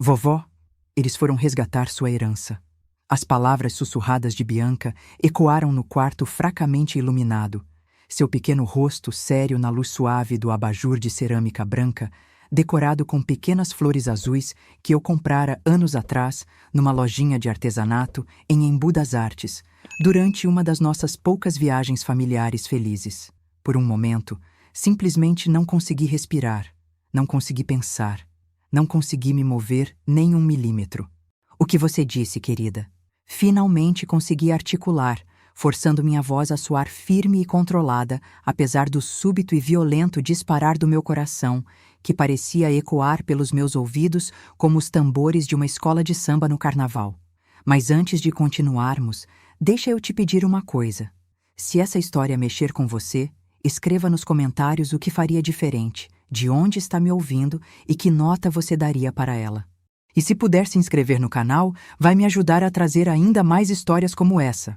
Vovó, eles foram resgatar sua herança. As palavras sussurradas de Bianca ecoaram no quarto fracamente iluminado. Seu pequeno rosto sério na luz suave do abajur de cerâmica branca, decorado com pequenas flores azuis que eu comprara anos atrás numa lojinha de artesanato em Embu das Artes, durante uma das nossas poucas viagens familiares felizes. Por um momento, simplesmente não consegui respirar, não consegui pensar, não consegui me mover nem 1 milímetro. O que você disse, querida? Finalmente consegui articular, forçando minha voz a soar firme e controlada, apesar do súbito e violento disparar do meu coração, que parecia ecoar pelos meus ouvidos como os tambores de uma escola de samba no carnaval. Mas antes de continuarmos, deixa eu te pedir uma coisa. Se essa história mexer com você, escreva nos comentários o que faria diferente, de onde está me ouvindo e que nota você daria para ela. E se puder se inscrever no canal, vai me ajudar a trazer ainda mais histórias como essa.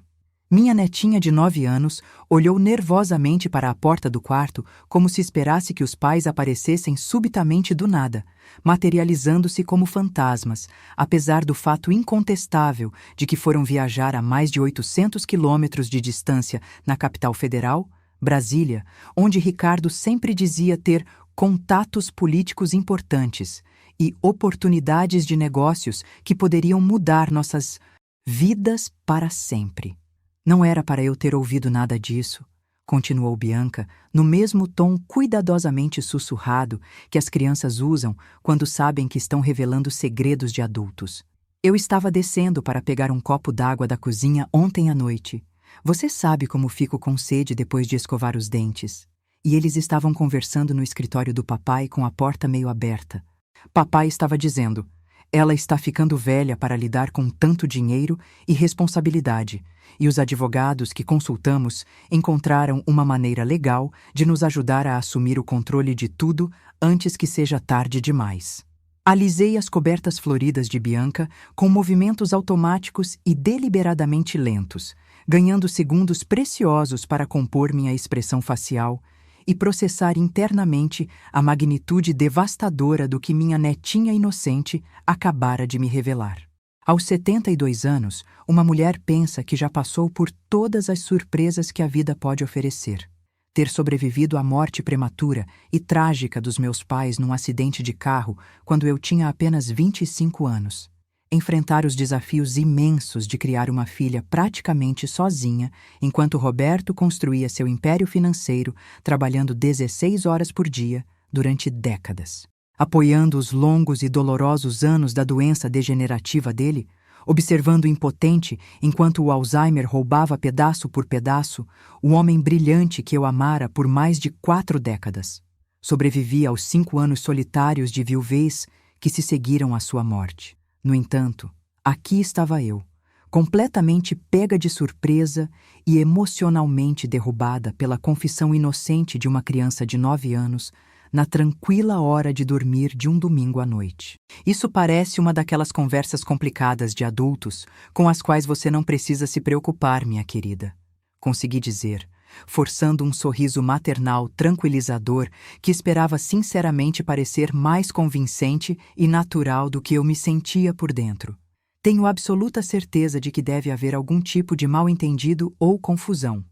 Minha netinha de 9 anos olhou nervosamente para a porta do quarto como se esperasse que os pais aparecessem subitamente do nada, materializando-se como fantasmas, apesar do fato incontestável de que foram viajar a mais de 800 quilômetros de distância na capital federal, Brasília, onde Ricardo sempre dizia ter contatos políticos importantes e oportunidades de negócios que poderiam mudar nossas vidas para sempre. Não era para eu ter ouvido nada disso, continuou Bianca, no mesmo tom cuidadosamente sussurrado que as crianças usam quando sabem que estão revelando segredos de adultos. Eu estava descendo para pegar um copo d'água da cozinha ontem à noite. Você sabe como fico com sede depois de escovar os dentes. E eles estavam conversando no escritório do papai com a porta meio aberta. Papai estava dizendo: ela está ficando velha para lidar com tanto dinheiro e responsabilidade, e os advogados que consultamos encontraram uma maneira legal de nos ajudar a assumir o controle de tudo antes que seja tarde demais. Alisei as cobertas floridas de Bianca com movimentos automáticos e deliberadamente lentos, ganhando segundos preciosos para compor minha expressão facial e processar internamente a magnitude devastadora do que minha netinha inocente acabara de me revelar. Aos 72 anos, uma mulher pensa que já passou por todas as surpresas que a vida pode oferecer. Ter sobrevivido à morte prematura e trágica dos meus pais num acidente de carro quando eu tinha apenas 25 anos. Enfrentar os desafios imensos de criar uma filha praticamente sozinha, enquanto Roberto construía seu império financeiro, trabalhando 16 horas por dia durante décadas. Apoiando os longos e dolorosos anos da doença degenerativa dele, observando impotente enquanto o Alzheimer roubava pedaço por pedaço o homem brilhante que eu amara por mais de 4 décadas. Sobrevivi aos 5 anos solitários de viuvez que se seguiram à sua morte. No entanto, aqui estava eu, completamente pega de surpresa e emocionalmente derrubada pela confissão inocente de uma criança de 9 anos, na tranquila hora de dormir de um domingo à noite. Isso parece uma daquelas conversas complicadas de adultos com as quais você não precisa se preocupar, minha querida. Consegui dizer, forçando um sorriso maternal tranquilizador que esperava sinceramente parecer mais convincente e natural do que eu me sentia por dentro. Tenho absoluta certeza de que deve haver algum tipo de mal-entendido ou confusão.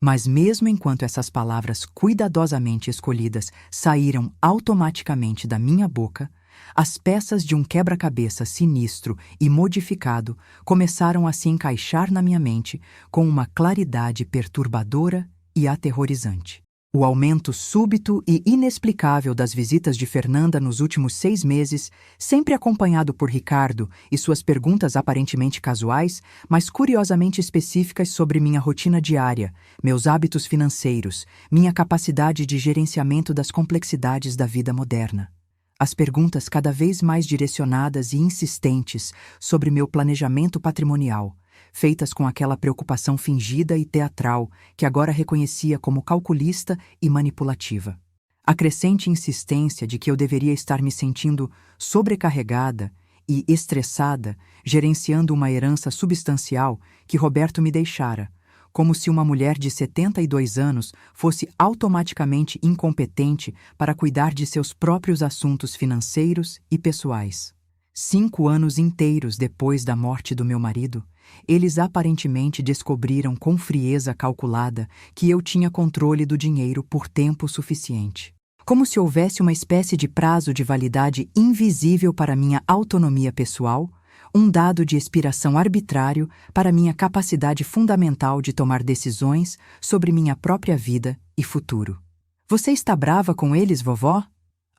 Mas mesmo enquanto essas palavras cuidadosamente escolhidas saíram automaticamente da minha boca, as peças de um quebra-cabeça sinistro e modificado começaram a se encaixar na minha mente com uma claridade perturbadora e aterrorizante. O aumento súbito e inexplicável das visitas de Fernanda nos últimos 6 meses, sempre acompanhado por Ricardo e suas perguntas aparentemente casuais, mas curiosamente específicas sobre minha rotina diária, meus hábitos financeiros, minha capacidade de gerenciamento das complexidades da vida moderna. As perguntas cada vez mais direcionadas e insistentes sobre meu planejamento patrimonial, feitas com aquela preocupação fingida e teatral que agora reconhecia como calculista e manipulativa. A crescente insistência de que eu deveria estar me sentindo sobrecarregada e estressada, gerenciando uma herança substancial que Roberto me deixara, como se uma mulher de 72 anos fosse automaticamente incompetente para cuidar de seus próprios assuntos financeiros e pessoais. 5 anos inteiros depois da morte do meu marido, eles aparentemente descobriram com frieza calculada que eu tinha controle do dinheiro por tempo suficiente. Como se houvesse uma espécie de prazo de validade invisível para minha autonomia pessoal, um dado de expiração arbitrário para minha capacidade fundamental de tomar decisões sobre minha própria vida e futuro. Você está brava com eles, vovó?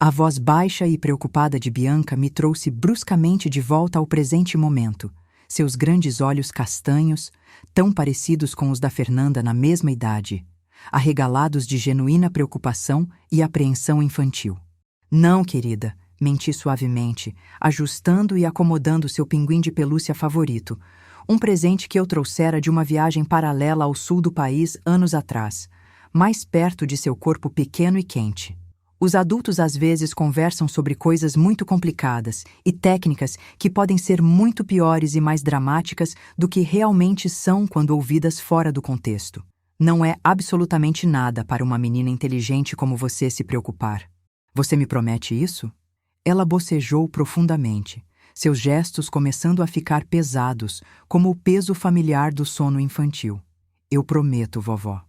A voz baixa e preocupada de Bianca me trouxe bruscamente de volta ao presente momento. Seus grandes olhos castanhos, tão parecidos com os da Fernanda na mesma idade, arregalados de genuína preocupação e apreensão infantil. Não, querida, menti suavemente, ajustando e acomodando seu pinguim de pelúcia favorito, um presente que eu trouxera de uma viagem paralela ao sul do país anos atrás, mais perto de seu corpo pequeno e quente. Os adultos às vezes conversam sobre coisas muito complicadas e técnicas que podem ser muito piores e mais dramáticas do que realmente são quando ouvidas fora do contexto. Não é absolutamente nada para uma menina inteligente como você se preocupar. Você me promete isso? Ela bocejou profundamente, seus gestos começando a ficar pesados, como o peso familiar do sono infantil. Eu prometo, vovó.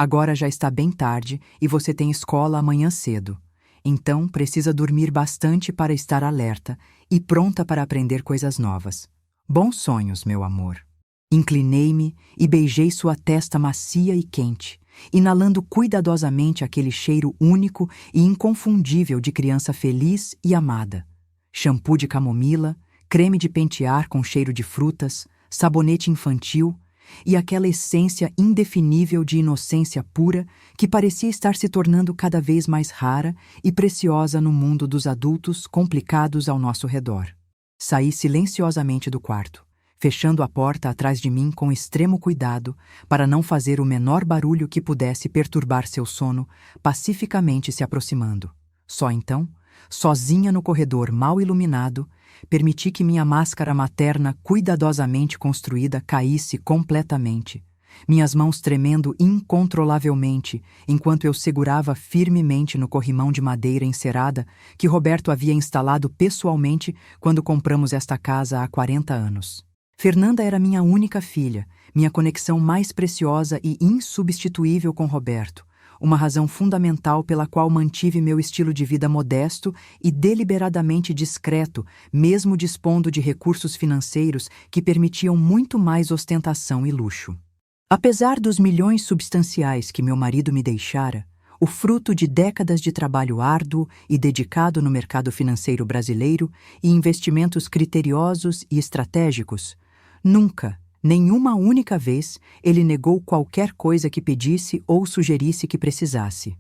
Agora já está bem tarde e você tem escola amanhã cedo. Então precisa dormir bastante para estar alerta e pronta para aprender coisas novas. Bons sonhos, meu amor. Inclinei-me e beijei sua testa macia e quente, inalando cuidadosamente aquele cheiro único e inconfundível de criança feliz e amada. Shampoo de camomila, creme de pentear com cheiro de frutas, sabonete infantil e aquela essência indefinível de inocência pura que parecia estar se tornando cada vez mais rara e preciosa no mundo dos adultos complicados ao nosso redor. Saí silenciosamente do quarto, fechando a porta atrás de mim com extremo cuidado para não fazer o menor barulho que pudesse perturbar seu sono, pacificamente se aproximando. Só então, sozinha no corredor mal iluminado, permiti que minha máscara materna cuidadosamente construída caísse completamente, minhas mãos tremendo incontrolavelmente enquanto eu segurava firmemente no corrimão de madeira encerada que Roberto havia instalado pessoalmente quando compramos esta casa há 40 anos. Fernanda era minha única filha, minha conexão mais preciosa e insubstituível com Roberto, uma razão fundamental pela qual mantive meu estilo de vida modesto e deliberadamente discreto, mesmo dispondo de recursos financeiros que permitiam muito mais ostentação e luxo. Apesar dos milhões substanciais que meu marido me deixara, o fruto de décadas de trabalho árduo e dedicado no mercado financeiro brasileiro e investimentos criteriosos e estratégicos, nunca, nenhuma única vez, ele negou qualquer coisa que pedisse ou sugerisse que precisasse.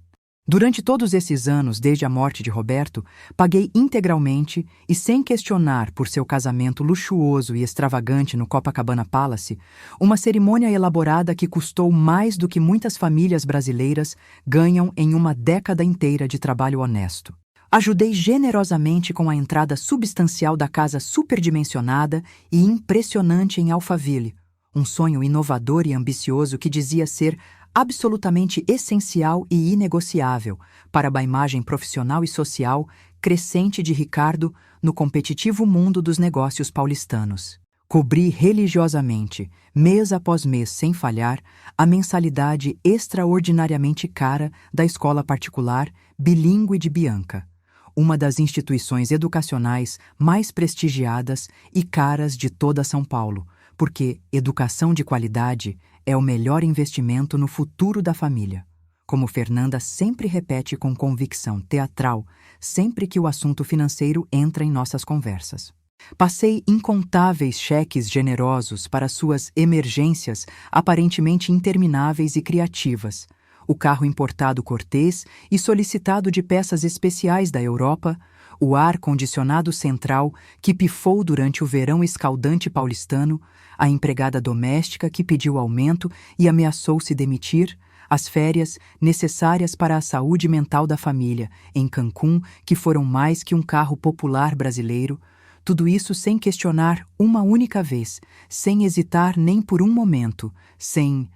Durante todos esses anos, desde a morte de Roberto, paguei integralmente e sem questionar por seu casamento luxuoso e extravagante no Copacabana Palace, uma cerimônia elaborada que custou mais do que muitas famílias brasileiras ganham em uma década inteira de trabalho honesto. Ajudei generosamente com a entrada substancial da casa superdimensionada e impressionante em Alphaville, um sonho inovador e ambicioso que dizia ser absolutamente essencial e inegociável para a imagem profissional e social crescente de Ricardo no competitivo mundo dos negócios paulistanos. Cobri religiosamente, mês após mês sem falhar, a mensalidade extraordinariamente cara da escola particular bilíngue de Bianca, uma das instituições educacionais mais prestigiadas e caras de toda São Paulo, porque educação de qualidade é o melhor investimento no futuro da família, como Fernanda sempre repete com convicção teatral sempre que o assunto financeiro entra em nossas conversas. Passei incontáveis cheques generosos para suas emergências aparentemente intermináveis e criativas, o carro importado cortês e solicitado de peças especiais da Europa, o ar-condicionado central que pifou durante o verão escaldante paulistano, a empregada doméstica que pediu aumento e ameaçou se demitir, as férias necessárias para a saúde mental da família em Cancún, que foram mais que um carro popular brasileiro, tudo isso sem questionar uma única vez, sem hesitar nem por um momento, sem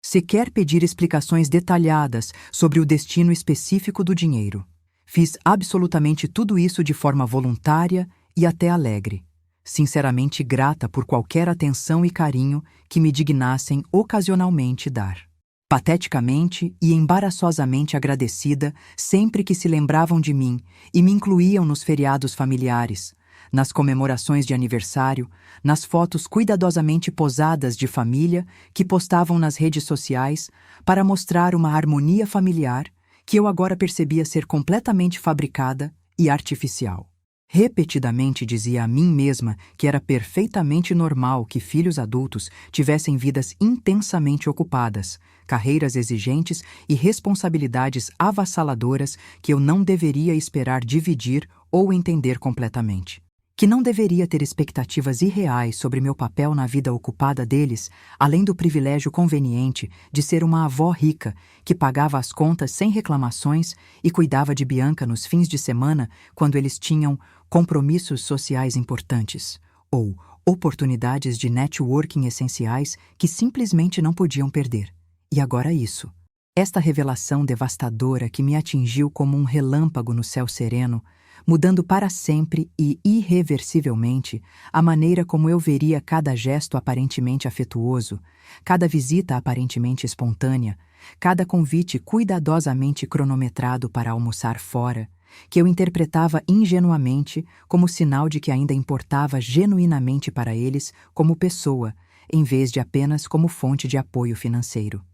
sequer pedir explicações detalhadas sobre o destino específico do dinheiro. Fiz absolutamente tudo isso de forma voluntária, e até alegre, sinceramente grata por qualquer atenção e carinho que me dignassem ocasionalmente dar. Pateticamente e embaraçosamente agradecida sempre que se lembravam de mim e me incluíam nos feriados familiares, nas comemorações de aniversário, nas fotos cuidadosamente posadas de família que postavam nas redes sociais para mostrar uma harmonia familiar que eu agora percebia ser completamente fabricada e artificial. Repetidamente dizia a mim mesma que era perfeitamente normal que filhos adultos tivessem vidas intensamente ocupadas, carreiras exigentes e responsabilidades avassaladoras que eu não deveria esperar dividir ou entender completamente. Que não deveria ter expectativas irreais sobre meu papel na vida ocupada deles, além do privilégio conveniente de ser uma avó rica que pagava as contas sem reclamações e cuidava de Bianca nos fins de semana quando eles tinham compromissos sociais importantes ou oportunidades de networking essenciais que simplesmente não podiam perder. E agora isso. Esta revelação devastadora que me atingiu como um relâmpago no céu sereno, mudando para sempre e irreversivelmente a maneira como eu veria cada gesto aparentemente afetuoso, cada visita aparentemente espontânea, cada convite cuidadosamente cronometrado para almoçar fora, que eu interpretava ingenuamente como sinal de que ainda importava genuinamente para eles como pessoa, em vez de apenas como fonte de apoio financeiro.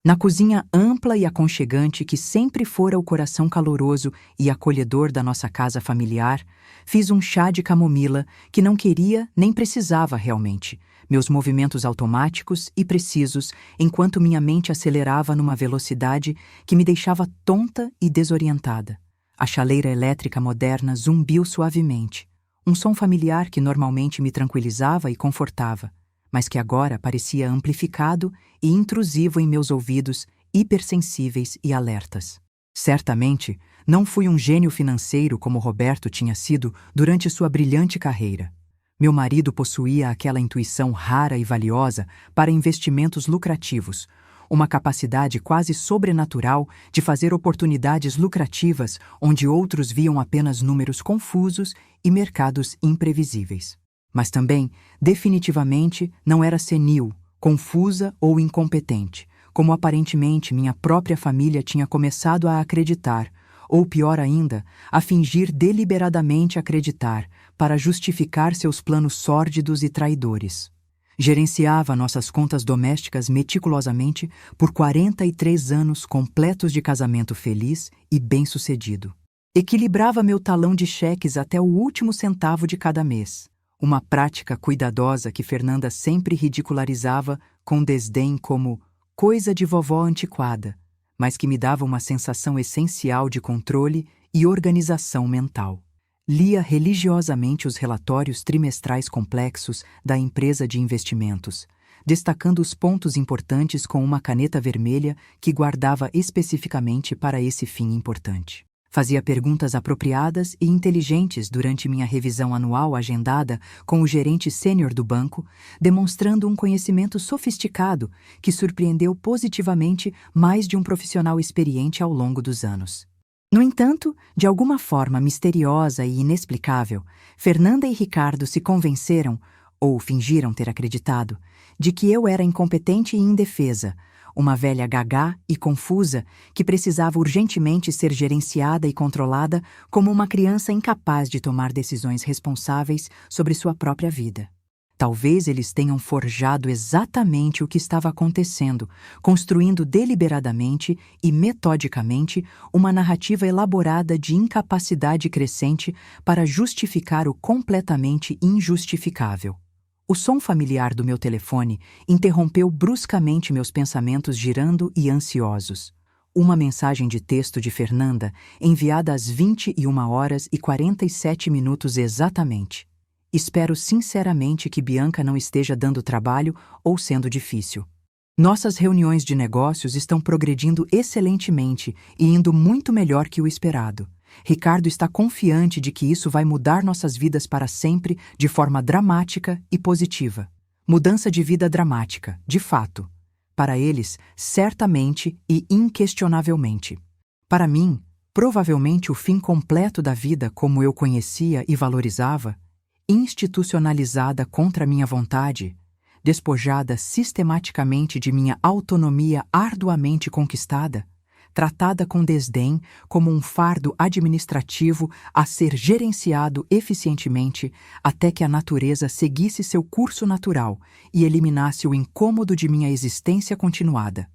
Na cozinha ampla e aconchegante que sempre fora o coração caloroso e acolhedor da nossa casa familiar, fiz um chá de camomila que não queria nem precisava realmente, meus movimentos automáticos e precisos enquanto minha mente acelerava numa velocidade que me deixava tonta e desorientada. A chaleira elétrica moderna zumbiu suavemente, um som familiar que normalmente me tranquilizava e confortava, mas que agora parecia amplificado e intrusivo em meus ouvidos hipersensíveis e alertas. Certamente, não fui um gênio financeiro como Roberto tinha sido durante sua brilhante carreira. Meu marido possuía aquela intuição rara e valiosa para investimentos lucrativos, uma capacidade quase sobrenatural de fazer oportunidades lucrativas onde outros viam apenas números confusos e mercados imprevisíveis. Mas também, definitivamente, não era senil, confusa ou incompetente, como aparentemente minha própria família tinha começado a acreditar, ou pior ainda, a fingir deliberadamente acreditar para justificar seus planos sórdidos e traidores. Gerenciava nossas contas domésticas meticulosamente por 43 anos completos de casamento feliz e bem-sucedido. Equilibrava meu talão de cheques até o último centavo de cada mês. Uma prática cuidadosa que Fernanda sempre ridicularizava com desdém como coisa de vovó antiquada, mas que me dava uma sensação essencial de controle e organização mental. Lia religiosamente os relatórios trimestrais complexos da empresa de investimentos, destacando os pontos importantes com uma caneta vermelha que guardava especificamente para esse fim importante. Fazia perguntas apropriadas e inteligentes durante minha revisão anual agendada com o gerente sênior do banco, demonstrando um conhecimento sofisticado que surpreendeu positivamente mais de um profissional experiente ao longo dos anos. No entanto, de alguma forma misteriosa e inexplicável, Fernanda e Ricardo se convenceram, ou fingiram ter acreditado, de que eu era incompetente e indefesa, uma velha gagá e confusa que precisava urgentemente ser gerenciada e controlada como uma criança incapaz de tomar decisões responsáveis sobre sua própria vida. Talvez eles tenham forjado exatamente o que estava acontecendo, construindo deliberadamente e metodicamente uma narrativa elaborada de incapacidade crescente para justificar o completamente injustificável. O som familiar do meu telefone interrompeu bruscamente meus pensamentos girando e ansiosos. Uma mensagem de texto de Fernanda, enviada às 21h47 exatamente. Espero sinceramente que Bianca não esteja dando trabalho ou sendo difícil. Nossas reuniões de negócios estão progredindo excelentemente e indo muito melhor que o esperado. Ricardo está confiante de que isso vai mudar nossas vidas para sempre de forma dramática e positiva. Mudança de vida dramática, de fato. Para eles, certamente e inquestionavelmente. Para mim, provavelmente o fim completo da vida como eu conhecia e valorizava, institucionalizada contra minha vontade, despojada sistematicamente de minha autonomia arduamente conquistada, tratada com desdém como um fardo administrativo a ser gerenciado eficientemente até que a natureza seguisse seu curso natural e eliminasse o incômodo de minha existência continuada.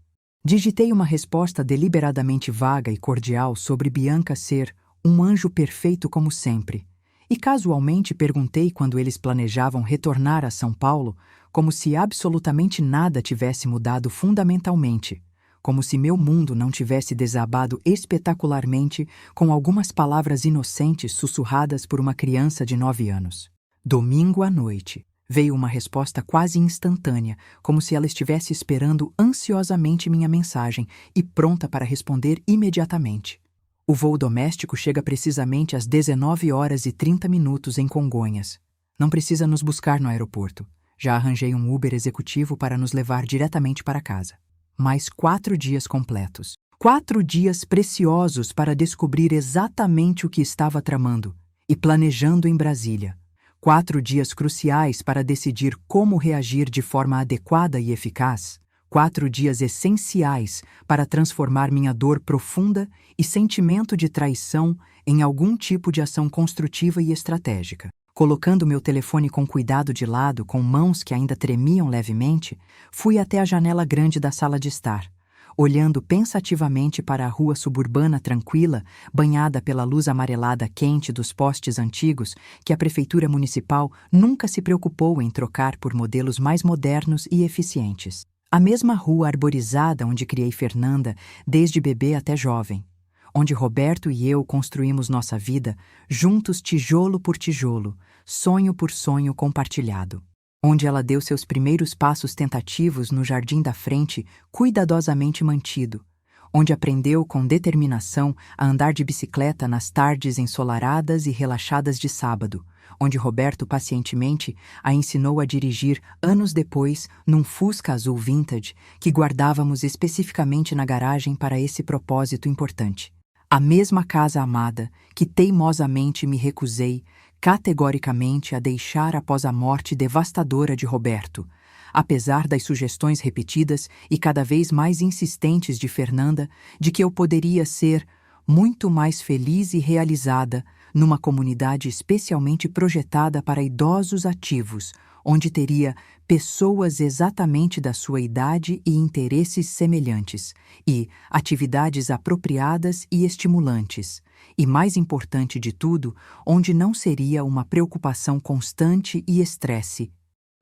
Digitei uma resposta deliberadamente vaga e cordial sobre Bianca ser um anjo perfeito como sempre, e casualmente perguntei quando eles planejavam retornar a São Paulo, como se absolutamente nada tivesse mudado fundamentalmente, como se meu mundo não tivesse desabado espetacularmente com algumas palavras inocentes sussurradas por uma criança de 9 anos. Domingo à noite, veio uma resposta quase instantânea, como se ela estivesse esperando ansiosamente minha mensagem e pronta para responder imediatamente. O voo doméstico chega precisamente às 19h30 em Congonhas. Não precisa nos buscar no aeroporto. Já arranjei um Uber executivo para nos levar diretamente para casa. Mais 4 dias completos. 4 dias preciosos para descobrir exatamente o que estava tramando e planejando em Brasília. 4 dias cruciais para decidir como reagir de forma adequada e eficaz. 4 dias essenciais para transformar minha dor profunda e sentimento de traição em algum tipo de ação construtiva e estratégica. Colocando meu telefone com cuidado de lado, com mãos que ainda tremiam levemente, fui até a janela grande da sala de estar, olhando pensativamente para a rua suburbana tranquila, banhada pela luz amarelada quente dos postes antigos que a prefeitura municipal nunca se preocupou em trocar por modelos mais modernos e eficientes. A mesma rua arborizada onde criei Fernanda desde bebê até jovem, onde Roberto e eu construímos nossa vida, juntos tijolo por tijolo, sonho por sonho compartilhado. Onde ela deu seus primeiros passos tentativos no jardim da frente, cuidadosamente mantido. Onde aprendeu com determinação a andar de bicicleta nas tardes ensolaradas e relaxadas de sábado. Onde Roberto pacientemente a ensinou a dirigir anos depois num Fusca azul vintage que guardávamos especificamente na garagem para esse propósito importante. A mesma casa amada que teimosamente me recusei categoricamente a deixar após a morte devastadora de Roberto, apesar das sugestões repetidas e cada vez mais insistentes de Fernanda de que eu poderia ser muito mais feliz e realizada numa comunidade especialmente projetada para idosos ativos, onde teria pessoas exatamente da sua idade e interesses semelhantes, e atividades apropriadas e estimulantes, e mais importante de tudo, onde não seria uma preocupação constante e estresse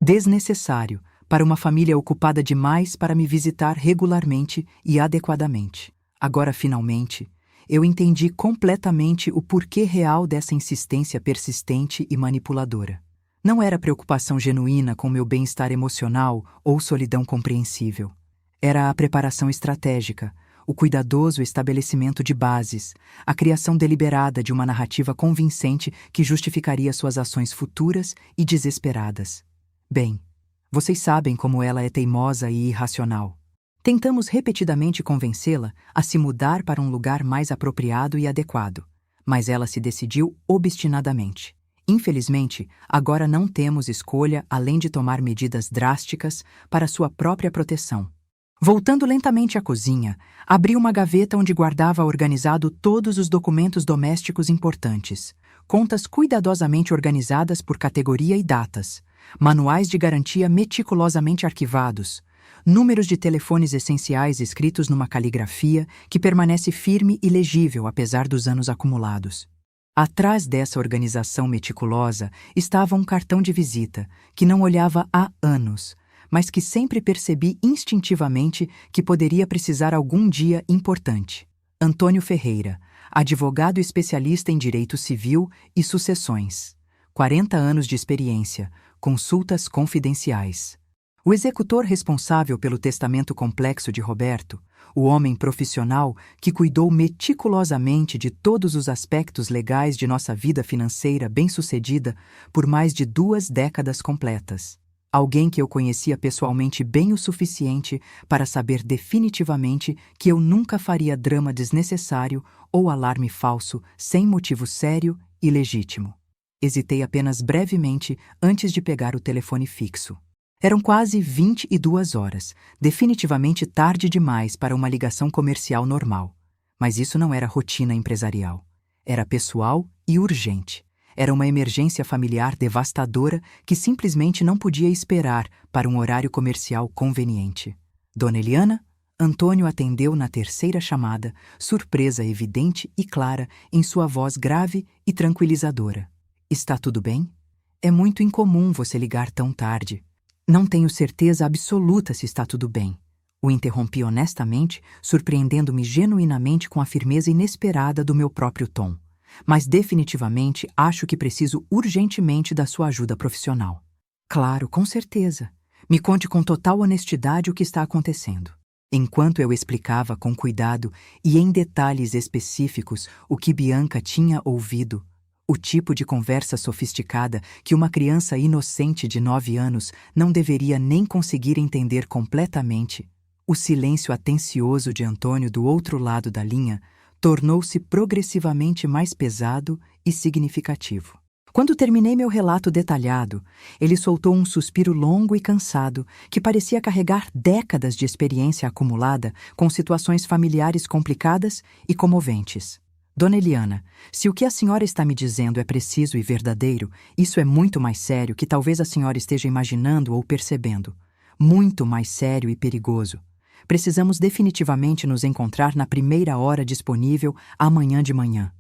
desnecessário para uma família ocupada demais para me visitar regularmente e adequadamente. Agora, finalmente, eu entendi completamente o porquê real dessa insistência persistente e manipuladora. Não era preocupação genuína com meu bem-estar emocional ou solidão compreensível. Era a preparação estratégica, o cuidadoso estabelecimento de bases, a criação deliberada de uma narrativa convincente que justificaria suas ações futuras e desesperadas. Bem, vocês sabem como ela é teimosa e irracional. Tentamos repetidamente convencê-la a se mudar para um lugar mais apropriado e adequado, mas ela se decidiu obstinadamente. Infelizmente, agora não temos escolha além de tomar medidas drásticas para sua própria proteção. Voltando lentamente à cozinha, abri uma gaveta onde guardava organizado todos os documentos domésticos importantes, contas cuidadosamente organizadas por categoria e datas, manuais de garantia meticulosamente arquivados, números de telefones essenciais escritos numa caligrafia que permanece firme e legível apesar dos anos acumulados. Atrás dessa organização meticulosa estava um cartão de visita que não olhava há anos, mas que sempre percebi instintivamente que poderia precisar algum dia importante. Antônio Ferreira, advogado especialista em direito civil e sucessões. 40 anos de experiência, consultas confidenciais. O executor responsável pelo testamento complexo de Roberto, o homem profissional que cuidou meticulosamente de todos os aspectos legais de nossa vida financeira bem-sucedida por mais de 2 décadas completas. Alguém que eu conhecia pessoalmente bem o suficiente para saber definitivamente que eu nunca faria drama desnecessário ou alarme falso sem motivo sério e legítimo. Hesitei apenas brevemente antes de pegar o telefone fixo. Eram quase 22 horas, definitivamente tarde demais para uma ligação comercial normal. Mas isso não era rotina empresarial. Era pessoal e urgente. Era uma emergência familiar devastadora que simplesmente não podia esperar para um horário comercial conveniente. Dona Eliana? Antônio atendeu na terceira chamada, surpresa evidente e clara em sua voz grave e tranquilizadora. Está tudo bem? É muito incomum você ligar tão tarde. Não tenho certeza absoluta se está tudo bem. O interrompi honestamente, surpreendendo-me genuinamente com a firmeza inesperada do meu próprio tom. Mas definitivamente acho que preciso urgentemente da sua ajuda profissional. Claro, com certeza. Me conte com total honestidade o que está acontecendo. Enquanto eu explicava com cuidado e em detalhes específicos o que Bianca tinha ouvido, o tipo de conversa sofisticada que uma criança inocente de 9 anos não deveria nem conseguir entender completamente, o silêncio atencioso de Antônio do outro lado da linha tornou-se progressivamente mais pesado e significativo. Quando terminei meu relato detalhado, ele soltou um suspiro longo e cansado que parecia carregar décadas de experiência acumulada com situações familiares complicadas e comoventes. Dona Eliana, se o que a senhora está me dizendo é preciso e verdadeiro, isso é muito mais sério que talvez a senhora esteja imaginando ou percebendo. Muito mais sério e perigoso. Precisamos definitivamente nos encontrar na primeira hora disponível amanhã de manhã.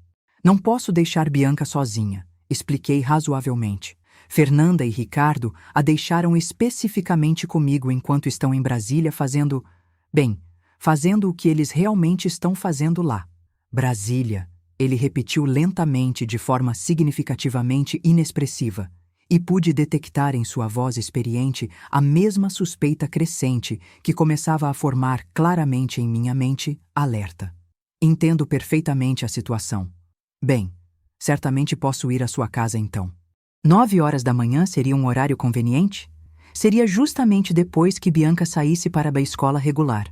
Não posso deixar Bianca sozinha. Expliquei razoavelmente. Fernanda e Ricardo a deixaram especificamente comigo enquanto estão em Brasília fazendo o que eles realmente estão fazendo lá. Brasília, ele repetiu lentamente de forma significativamente inexpressiva, e pude detectar em sua voz experiente a mesma suspeita crescente que começava a formar claramente em minha mente alerta. Entendo perfeitamente a situação. Certamente posso ir à sua casa então. 9 horas da manhã seria um horário conveniente? Seria justamente depois que Bianca saísse para a escola regular.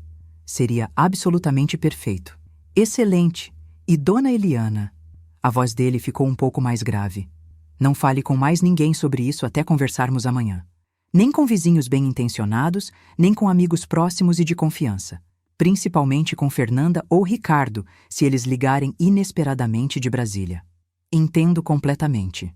Seria absolutamente perfeito. Excelente. E Dona Eliana? A voz dele ficou um pouco mais grave. Não fale com mais ninguém sobre isso até conversarmos amanhã. Nem com vizinhos bem-intencionados, nem com amigos próximos e de confiança. Principalmente com Fernanda ou Ricardo, se eles ligarem inesperadamente de Brasília. Entendo completamente.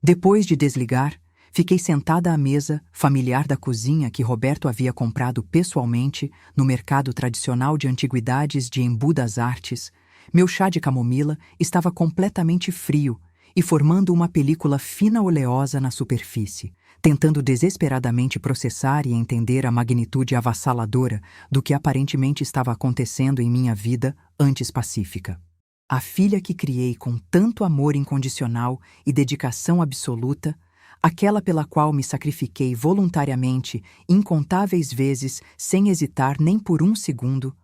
Depois de desligar, fiquei sentada à mesa familiar da cozinha que Roberto havia comprado pessoalmente no mercado tradicional de antiguidades de Embu das Artes. Meu chá de camomila estava completamente frio e formando uma película fina oleosa na superfície, tentando desesperadamente processar e entender a magnitude avassaladora do que aparentemente estava acontecendo em minha vida antes pacífica. A filha que criei com tanto amor incondicional e dedicação absoluta, aquela pela qual me sacrifiquei voluntariamente incontáveis vezes sem hesitar nem por um segundo,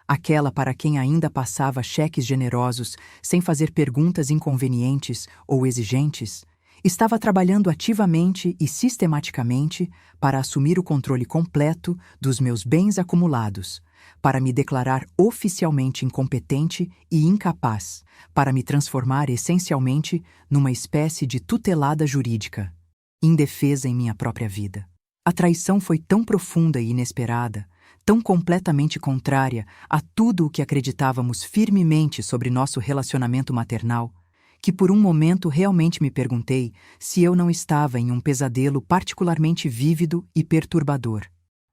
aquela para quem ainda passava cheques generosos sem fazer perguntas inconvenientes ou exigentes, estava trabalhando ativamente e sistematicamente para assumir o controle completo dos meus bens acumulados, para me declarar oficialmente incompetente e incapaz, para me transformar essencialmente numa espécie de tutelada jurídica, indefesa em minha própria vida. A traição foi tão profunda e inesperada, tão completamente contrária a tudo o que acreditávamos firmemente sobre nosso relacionamento maternal, que por um momento realmente me perguntei se eu não estava em um pesadelo particularmente vívido e perturbador.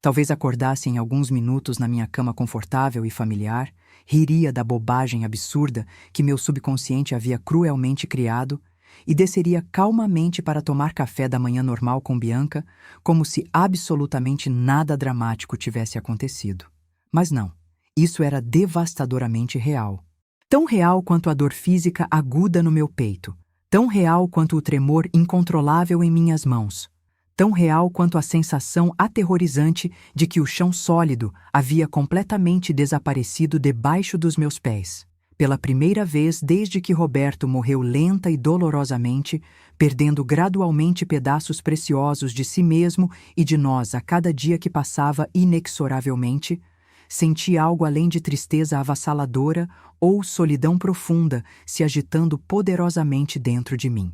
Talvez acordasse em alguns minutos na minha cama confortável e familiar, riria da bobagem absurda que meu subconsciente havia cruelmente criado e desceria calmamente para tomar café da manhã normal com Bianca, como se absolutamente nada dramático tivesse acontecido. Mas não, isso era devastadoramente real. Tão real quanto a dor física aguda no meu peito, tão real quanto o tremor incontrolável em minhas mãos, tão real quanto a sensação aterrorizante de que o chão sólido havia completamente desaparecido debaixo dos meus pés. Pela primeira vez desde que Roberto morreu lenta e dolorosamente, perdendo gradualmente pedaços preciosos de si mesmo e de nós a cada dia que passava inexoravelmente, senti algo além de tristeza avassaladora ou solidão profunda se agitando poderosamente dentro de mim.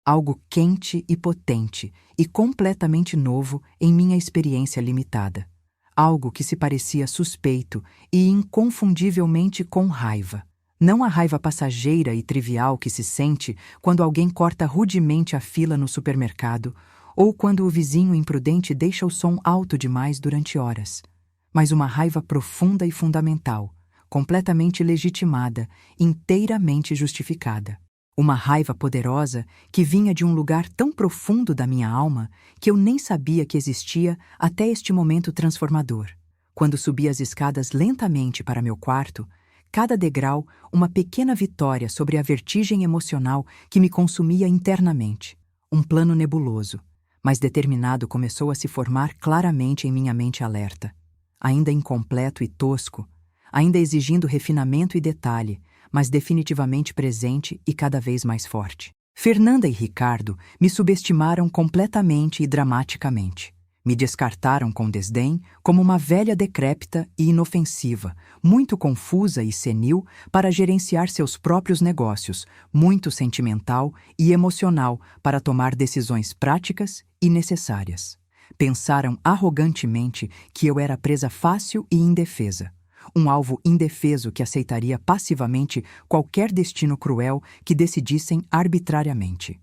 Algo quente e potente e completamente novo em minha experiência limitada. Algo que se parecia suspeito e inconfundivelmente com raiva. Não a raiva passageira e trivial que se sente quando alguém corta rudemente a fila no supermercado ou quando o vizinho imprudente deixa o som alto demais durante horas, mas uma raiva profunda e fundamental, completamente legitimada, inteiramente justificada. Uma raiva poderosa que vinha de um lugar tão profundo da minha alma que eu nem sabia que existia até este momento transformador. Quando subi as escadas lentamente para meu quarto, cada degrau uma pequena vitória sobre a vertigem emocional que me consumia internamente. Um plano nebuloso, mas determinado começou a se formar claramente em minha mente alerta. Ainda incompleto e tosco, ainda exigindo refinamento e detalhe, mas definitivamente presente e cada vez mais forte. Fernanda e Ricardo me subestimaram completamente e dramaticamente. Me descartaram com desdém como uma velha decrépita e inofensiva, muito confusa e senil para gerenciar seus próprios negócios, muito sentimental e emocional para tomar decisões práticas e necessárias. Pensaram arrogantemente que eu era presa fácil e indefesa. Um alvo indefeso que aceitaria passivamente qualquer destino cruel que decidissem arbitrariamente.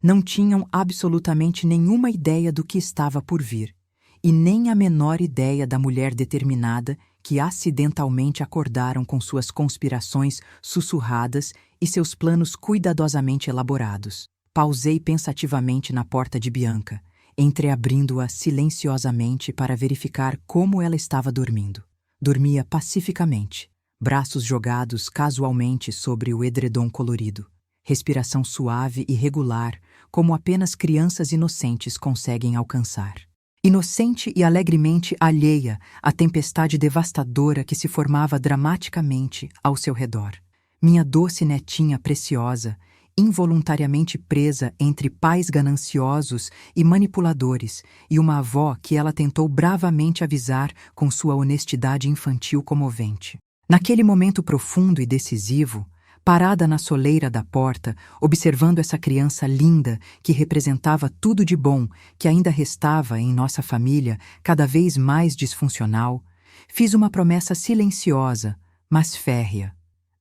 Não tinham absolutamente nenhuma ideia do que estava por vir, e nem a menor ideia da mulher determinada que acidentalmente acordaram com suas conspirações sussurradas e seus planos cuidadosamente elaborados. Pausei pensativamente na porta de Bianca, entreabrindo-a silenciosamente para verificar como ela estava dormindo. Dormia pacificamente, braços jogados casualmente sobre o edredom colorido, respiração suave e regular, como apenas crianças inocentes conseguem alcançar. Inocente e alegremente alheia à tempestade devastadora que se formava dramaticamente ao seu redor. Minha doce netinha preciosa, involuntariamente presa entre pais gananciosos e manipuladores e uma avó que ela tentou bravamente avisar com sua honestidade infantil comovente. Naquele momento profundo e decisivo, parada na soleira da porta, observando essa criança linda que representava tudo de bom que ainda restava em nossa família cada vez mais disfuncional, fiz uma promessa silenciosa, mas férrea.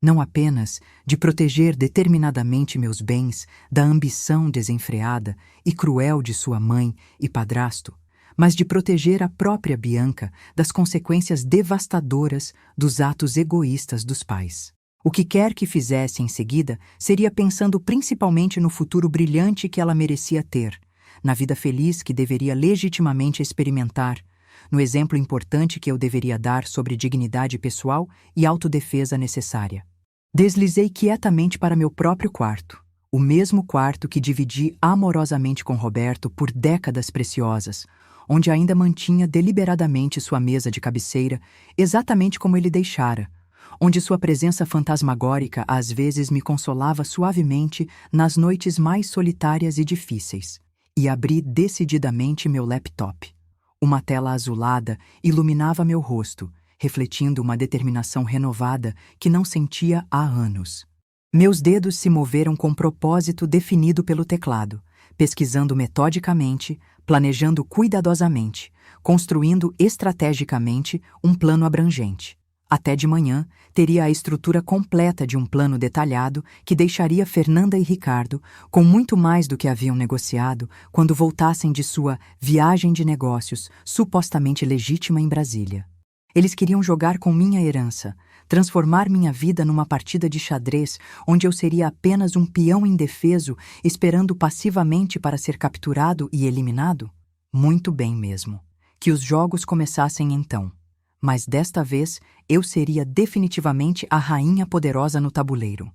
Não apenas de proteger determinadamente meus bens da ambição desenfreada e cruel de sua mãe e padrasto, mas de proteger a própria Bianca das consequências devastadoras dos atos egoístas dos pais. O que quer que fizesse em seguida seria pensando principalmente no futuro brilhante que ela merecia ter, na vida feliz que deveria legitimamente experimentar, no exemplo importante que eu deveria dar sobre dignidade pessoal e autodefesa necessária. Deslizei quietamente para meu próprio quarto, o mesmo quarto que dividi amorosamente com Roberto por décadas preciosas, onde ainda mantinha deliberadamente sua mesa de cabeceira, exatamente como ele deixara, onde sua presença fantasmagórica às vezes me consolava suavemente nas noites mais solitárias e difíceis. E abri decididamente meu laptop. Uma tela azulada iluminava meu rosto, refletindo uma determinação renovada que não sentia há anos. Meus dedos se moveram com propósito definido pelo teclado, pesquisando metodicamente, planejando cuidadosamente, construindo estrategicamente um plano abrangente. Até de manhã, teria a estrutura completa de um plano detalhado que deixaria Fernanda e Ricardo com muito mais do que haviam negociado quando voltassem de sua viagem de negócios supostamente legítima em Brasília. Eles queriam jogar com minha herança, transformar minha vida numa partida de xadrez onde eu seria apenas um peão indefeso esperando passivamente para ser capturado e eliminado? Muito bem mesmo. Que os jogos começassem então. Mas desta vez eu seria definitivamente a rainha poderosa no tabuleiro.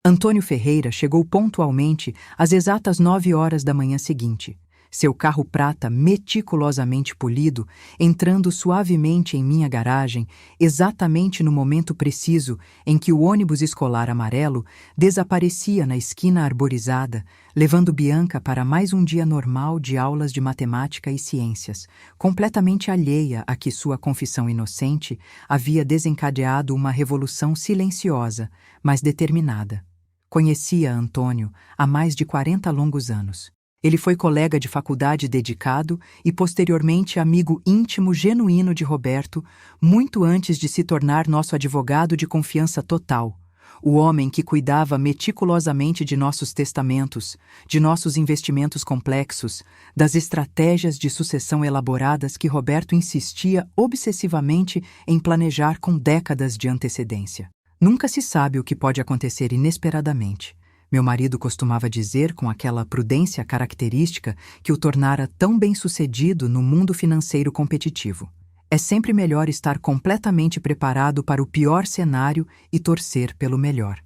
Antônio Ferreira chegou pontualmente às exatas 9 horas da manhã seguinte. Seu carro prata meticulosamente polido, entrando suavemente em minha garagem, exatamente no momento preciso em que o ônibus escolar amarelo desaparecia na esquina arborizada, levando Bianca para mais um dia normal de aulas de matemática e ciências, completamente alheia a que sua confissão inocente havia desencadeado uma revolução silenciosa, mas determinada. Conhecia Antônio há mais de 40 longos anos. Ele foi colega de faculdade dedicado e, posteriormente, amigo íntimo genuíno de Roberto, muito antes de se tornar nosso advogado de confiança total. O homem que cuidava meticulosamente de nossos testamentos, de nossos investimentos complexos, das estratégias de sucessão elaboradas que Roberto insistia obsessivamente em planejar com décadas de antecedência. Nunca se sabe o que pode acontecer inesperadamente. Meu marido costumava dizer com aquela prudência característica que o tornara tão bem-sucedido no mundo financeiro competitivo. É sempre melhor estar completamente preparado para o pior cenário e torcer pelo melhor.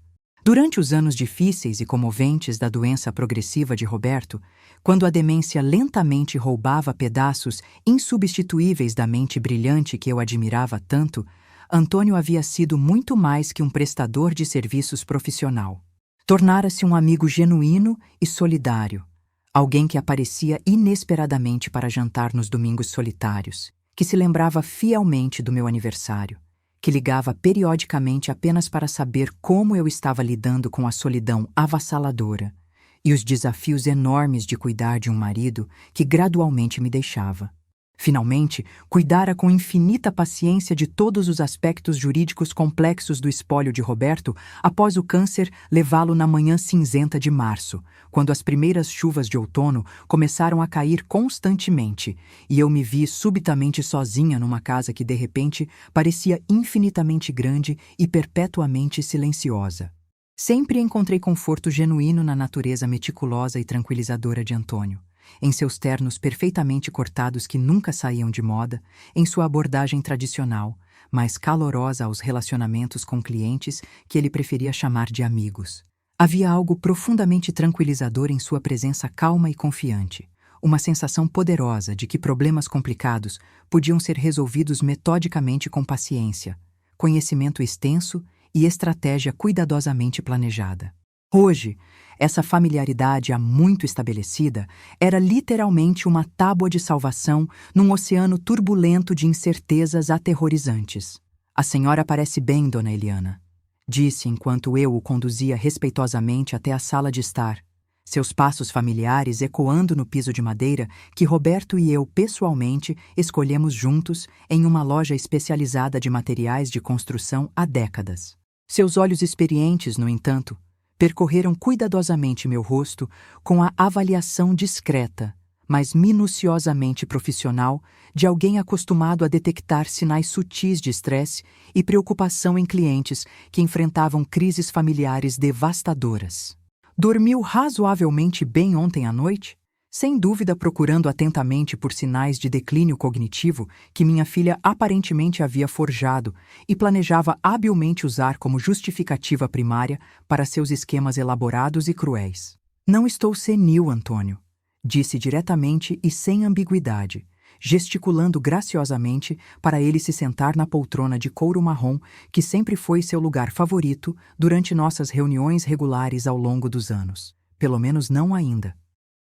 Durante os anos difíceis e comoventes da doença progressiva de Roberto, quando a demência lentamente roubava pedaços insubstituíveis da mente brilhante que eu admirava tanto, Antônio havia sido muito mais que um prestador de serviços profissional. Tornara-se um amigo genuíno e solidário, alguém que aparecia inesperadamente para jantar nos domingos solitários, que se lembrava fielmente do meu aniversário, que ligava periodicamente apenas para saber como eu estava lidando com a solidão avassaladora e os desafios enormes de cuidar de um marido que gradualmente me deixava. Finalmente, cuidara com infinita paciência de todos os aspectos jurídicos complexos do espólio de Roberto após o câncer levá-lo na manhã cinzenta de março, quando as primeiras chuvas de outono começaram a cair constantemente e eu me vi subitamente sozinha numa casa que de repente parecia infinitamente grande e perpetuamente silenciosa. Sempre encontrei conforto genuíno na natureza meticulosa e tranquilizadora de Antônio, em seus ternos perfeitamente cortados que nunca saíam de moda, em sua abordagem tradicional, mais calorosa aos relacionamentos com clientes que ele preferia chamar de amigos. Havia algo profundamente tranquilizador em sua presença calma e confiante, uma sensação poderosa de que problemas complicados podiam ser resolvidos metodicamente com paciência, conhecimento extenso e estratégia cuidadosamente planejada. Hoje, essa familiaridade há muito estabelecida era literalmente uma tábua de salvação num oceano turbulento de incertezas aterrorizantes. "A senhora parece bem, dona Eliana", disse enquanto eu o conduzia respeitosamente até a sala de estar, seus passos familiares ecoando no piso de madeira que Roberto e eu pessoalmente escolhemos juntos em uma loja especializada de materiais de construção há décadas. Seus olhos experientes, no entanto, percorreram cuidadosamente meu rosto com a avaliação discreta, mas minuciosamente profissional, de alguém acostumado a detectar sinais sutis de estresse e preocupação em clientes que enfrentavam crises familiares devastadoras. "Dormiu razoavelmente bem ontem à noite?", sem dúvida procurando atentamente por sinais de declínio cognitivo que minha filha aparentemente havia forjado e planejava habilmente usar como justificativa primária para seus esquemas elaborados e cruéis. "Não estou senil, Antônio", disse diretamente e sem ambiguidade, gesticulando graciosamente para ele se sentar na poltrona de couro marrom que sempre foi seu lugar favorito durante nossas reuniões regulares ao longo dos anos. Pelo menos não ainda.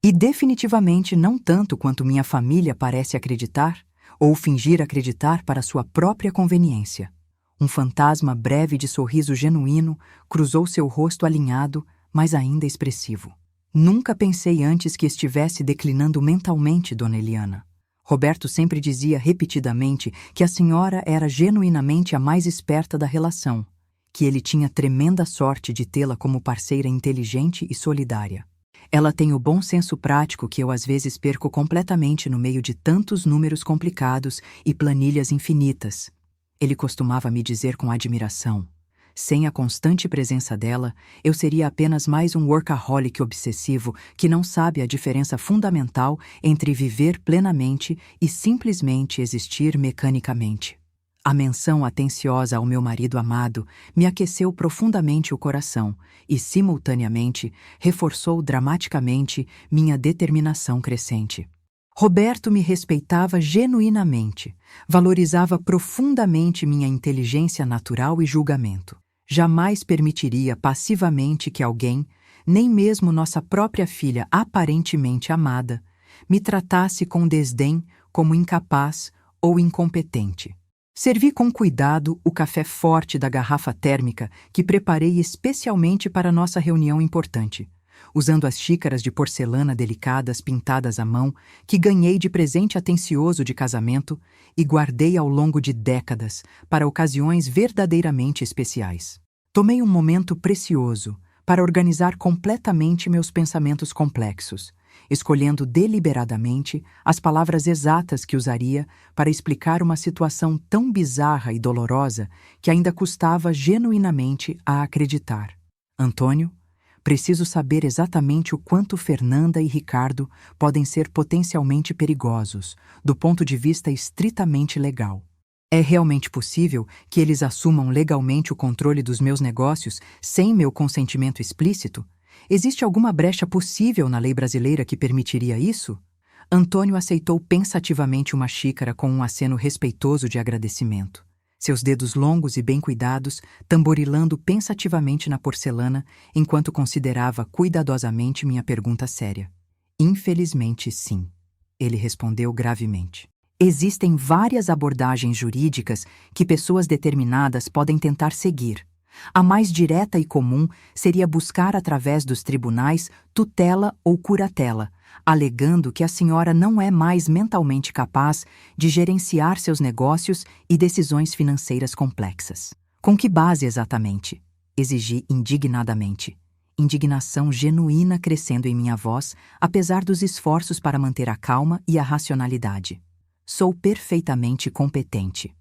E definitivamente não tanto quanto minha família parece acreditar, ou fingir acreditar para sua própria conveniência. Um fantasma breve de sorriso genuíno cruzou seu rosto alinhado, mas ainda expressivo. "Nunca pensei antes que estivesse declinando mentalmente, dona Eliana. Roberto sempre dizia repetidamente que a senhora era genuinamente a mais esperta da relação, que ele tinha tremenda sorte de tê-la como parceira inteligente e solidária. Ela tem o bom senso prático que eu às vezes perco completamente no meio de tantos números complicados e planilhas infinitas", ele costumava me dizer com admiração. Sem a constante presença dela, eu seria apenas mais um workaholic obsessivo que não sabe a diferença fundamental entre viver plenamente e simplesmente existir mecanicamente. A menção atenciosa ao meu marido amado me aqueceu profundamente o coração e, simultaneamente, reforçou dramaticamente minha determinação crescente. Roberto me respeitava genuinamente, valorizava profundamente minha inteligência natural e julgamento. Jamais permitiria passivamente que alguém, nem mesmo nossa própria filha aparentemente amada, me tratasse com desdém como incapaz ou incompetente. Servi com cuidado o café forte da garrafa térmica que preparei especialmente para nossa reunião importante, usando as xícaras de porcelana delicadas pintadas à mão que ganhei de presente atencioso de casamento e guardei ao longo de décadas para ocasiões verdadeiramente especiais. Tomei um momento precioso para organizar completamente meus pensamentos complexos, escolhendo deliberadamente as palavras exatas que usaria para explicar uma situação tão bizarra e dolorosa que ainda custava genuinamente a acreditar. Antônio, preciso saber exatamente o quanto Fernanda e Ricardo podem ser potencialmente perigosos, do ponto de vista estritamente legal. É realmente possível que eles assumam legalmente o controle dos meus negócios sem meu consentimento explícito? Existe alguma brecha possível na lei brasileira que permitiria isso? Antônio aceitou pensativamente uma xícara com um aceno respeitoso de agradecimento. Seus dedos longos e bem cuidados, tamborilando pensativamente na porcelana, enquanto considerava cuidadosamente minha pergunta séria. Infelizmente, sim, ele respondeu gravemente. Existem várias abordagens jurídicas que pessoas determinadas podem tentar seguir. A mais direta e comum seria buscar através dos tribunais tutela ou curatela, alegando que a senhora não é mais mentalmente capaz de gerenciar seus negócios e decisões financeiras complexas. Com que base exatamente? Exigi indignadamente. Indignação genuína crescendo em minha voz, apesar dos esforços para manter a calma e a racionalidade. Sou perfeitamente competente.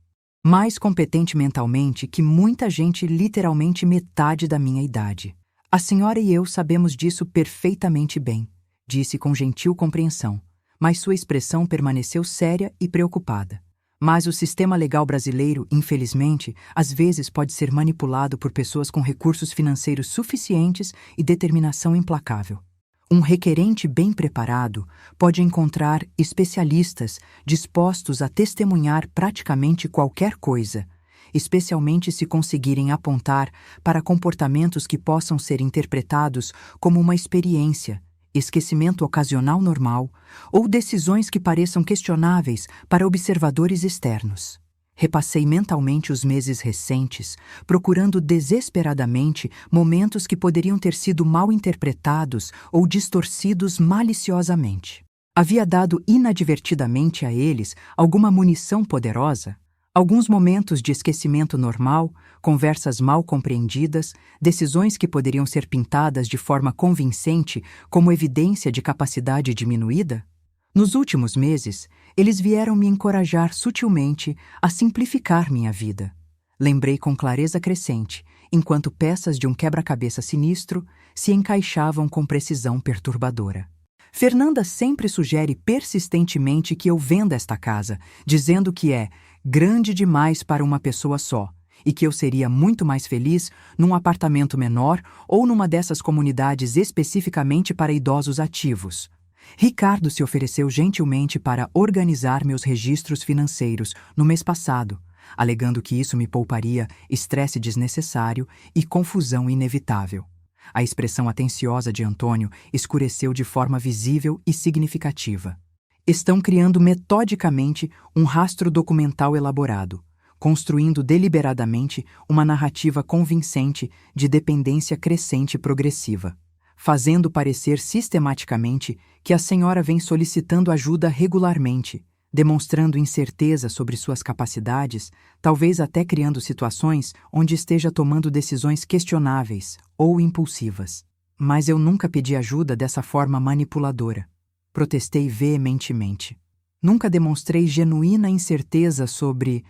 Mais competente mentalmente que muita gente literalmente metade da minha idade. A senhora e eu sabemos disso perfeitamente bem, disse com gentil compreensão, mas sua expressão permaneceu séria e preocupada. Mas o sistema legal brasileiro, infelizmente, às vezes pode ser manipulado por pessoas com recursos financeiros suficientes e determinação implacável. Um requerente bem preparado pode encontrar especialistas dispostos a testemunhar praticamente qualquer coisa, especialmente se conseguirem apontar para comportamentos que possam ser interpretados como uma experiência, esquecimento ocasional normal ou decisões que pareçam questionáveis para observadores externos. Repassei mentalmente os meses recentes, procurando desesperadamente momentos que poderiam ter sido mal interpretados ou distorcidos maliciosamente. Havia dado inadvertidamente a eles alguma munição poderosa? Alguns momentos de esquecimento normal, conversas mal compreendidas, decisões que poderiam ser pintadas de forma convincente como evidência de capacidade diminuída? Nos últimos meses, eles vieram me encorajar sutilmente a simplificar minha vida. Lembrei com clareza crescente, enquanto peças de um quebra-cabeça sinistro se encaixavam com precisão perturbadora. Fernanda sempre sugere persistentemente que eu venda esta casa, dizendo que é grande demais para uma pessoa só e que eu seria muito mais feliz num apartamento menor ou numa dessas comunidades especificamente para idosos ativos. Ricardo se ofereceu gentilmente para organizar meus registros financeiros no mês passado, alegando que isso me pouparia estresse desnecessário e confusão inevitável. A expressão atenciosa de Antônio escureceu de forma visível e significativa. Estão criando metodicamente um rastro documental elaborado, construindo deliberadamente uma narrativa convincente de dependência crescente e progressiva, fazendo parecer sistematicamente que a senhora vem solicitando ajuda regularmente, demonstrando incerteza sobre suas capacidades, talvez até criando situações onde esteja tomando decisões questionáveis ou impulsivas. Mas eu nunca pedi ajuda dessa forma manipuladora. Protestei veementemente. Nunca demonstrei genuína incerteza sobre...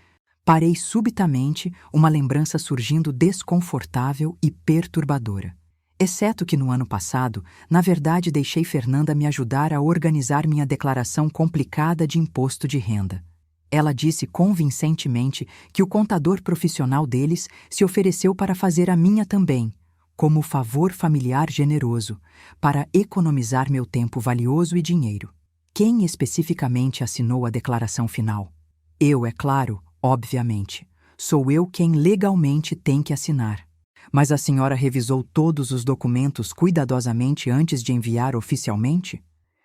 Parei subitamente, uma lembrança surgindo desconfortável e perturbadora. Exceto que no ano passado, na verdade deixei Fernanda me ajudar a organizar minha declaração complicada de imposto de renda. Ela disse convincentemente que o contador profissional deles se ofereceu para fazer a minha também, como favor familiar generoso, para economizar meu tempo valioso e dinheiro. Quem especificamente assinou a declaração final? Eu, é claro, obviamente. Sou eu quem legalmente tem que assinar. Mas a senhora revisou todos os documentos cuidadosamente antes de enviar oficialmente?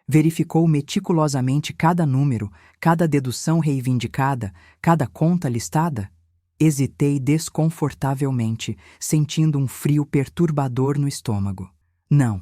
Verificou meticulosamente cada número, cada dedução reivindicada, cada conta listada? Hesitei desconfortavelmente, sentindo um frio perturbador no estômago. Não,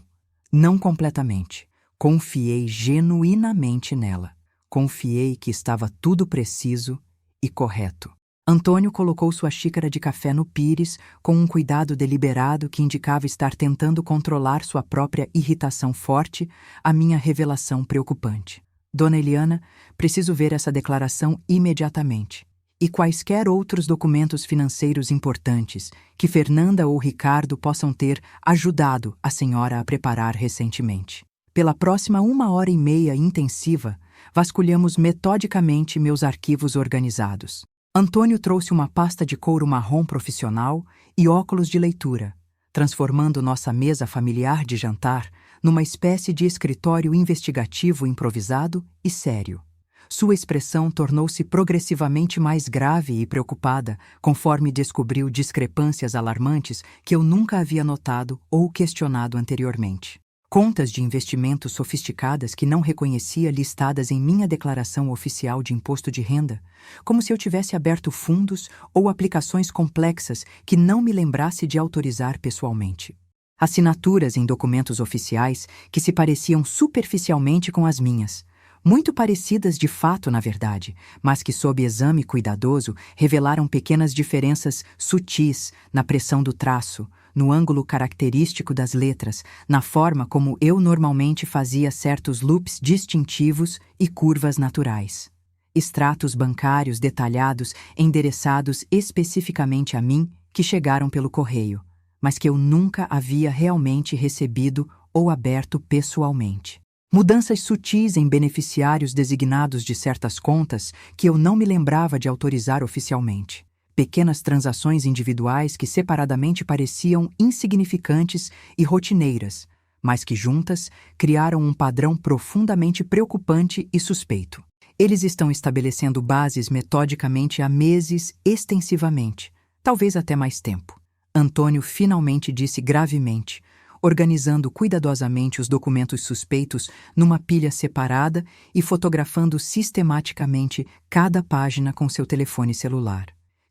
não completamente. Confiei genuinamente nela. Confiei que estava tudo preciso e correto. Antônio colocou sua xícara de café no pires com um cuidado deliberado que indicava estar tentando controlar sua própria irritação forte, a minha revelação preocupante. Dona Eliana, preciso ver essa declaração imediatamente. E quaisquer outros documentos financeiros importantes que Fernanda ou Ricardo possam ter ajudado a senhora a preparar recentemente. Pela próxima 1h30 intensiva, vasculhamos metodicamente meus arquivos organizados. Antônio trouxe uma pasta de couro marrom profissional e óculos de leitura, transformando nossa mesa familiar de jantar numa espécie de escritório investigativo improvisado e sério. Sua expressão tornou-se progressivamente mais grave e preocupada conforme descobriu discrepâncias alarmantes que eu nunca havia notado ou questionado anteriormente. Contas de investimentos sofisticadas que não reconhecia listadas em minha declaração oficial de imposto de renda, como se eu tivesse aberto fundos ou aplicações complexas que não me lembrasse de autorizar pessoalmente. Assinaturas em documentos oficiais que se pareciam superficialmente com as minhas, muito parecidas de fato, na verdade, mas que, sob exame cuidadoso, revelaram pequenas diferenças sutis na pressão do traço, no ângulo característico das letras, na forma como eu normalmente fazia certos loops distintivos e curvas naturais. Extratos bancários detalhados endereçados especificamente a mim que chegaram pelo correio, mas que eu nunca havia realmente recebido ou aberto pessoalmente. Mudanças sutis em beneficiários designados de certas contas que eu não me lembrava de autorizar oficialmente. Pequenas transações individuais que separadamente pareciam insignificantes e rotineiras, mas que juntas criaram um padrão profundamente preocupante e suspeito. Eles estão estabelecendo bases metodicamente há meses extensivamente, talvez até mais tempo. Antônio finalmente disse gravemente, organizando cuidadosamente os documentos suspeitos numa pilha separada e fotografando sistematicamente cada página com seu telefone celular,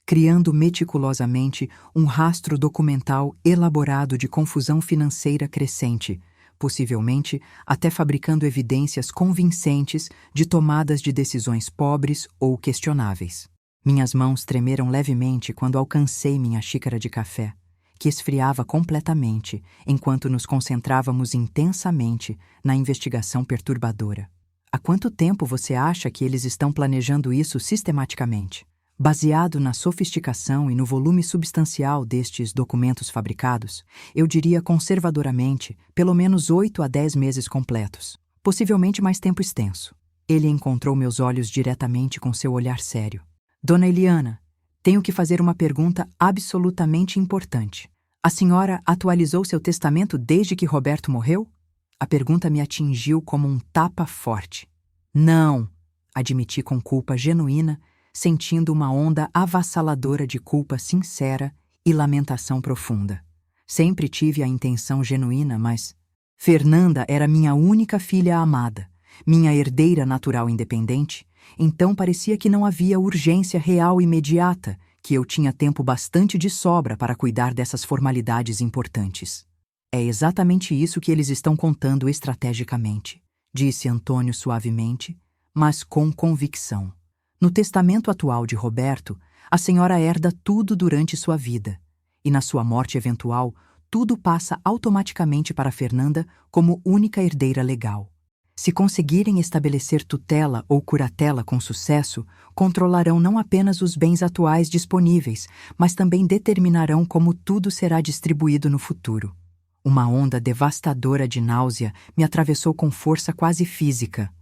criando meticulosamente um rastro documental elaborado de confusão financeira crescente, possivelmente até fabricando evidências convincentes de tomadas de decisões pobres ou questionáveis. Minhas mãos tremeram levemente quando alcancei minha xícara de café, que esfriava completamente enquanto nos concentrávamos intensamente na investigação perturbadora. Há quanto tempo você acha que eles estão planejando isso sistematicamente? Baseado na sofisticação e no volume substancial destes documentos fabricados, eu diria conservadoramente pelo menos 8 a 10 meses completos, possivelmente mais tempo extenso. Ele encontrou meus olhos diretamente com seu olhar sério. Dona Eliana, tenho que fazer uma pergunta absolutamente importante. A senhora atualizou seu testamento desde que Roberto morreu? A pergunta me atingiu como um tapa forte. Não, admiti com culpa genuína, sentindo uma onda avassaladora de culpa sincera e lamentação profunda. Sempre tive a intenção genuína, mas Fernanda era minha única filha amada, minha herdeira natural independente, então parecia que não havia urgência real imediata, que eu tinha tempo bastante de sobra para cuidar dessas formalidades importantes. É exatamente isso que eles estão contando estrategicamente, disse Antônio suavemente, mas com convicção. No testamento atual de Roberto, a senhora herda tudo durante sua vida, e na sua morte eventual, tudo passa automaticamente para Fernanda como única herdeira legal. Se conseguirem estabelecer tutela ou curatela com sucesso, controlarão não apenas os bens atuais disponíveis, mas também determinarão como tudo será distribuído no futuro. Uma onda devastadora de náusea me atravessou com força quase física.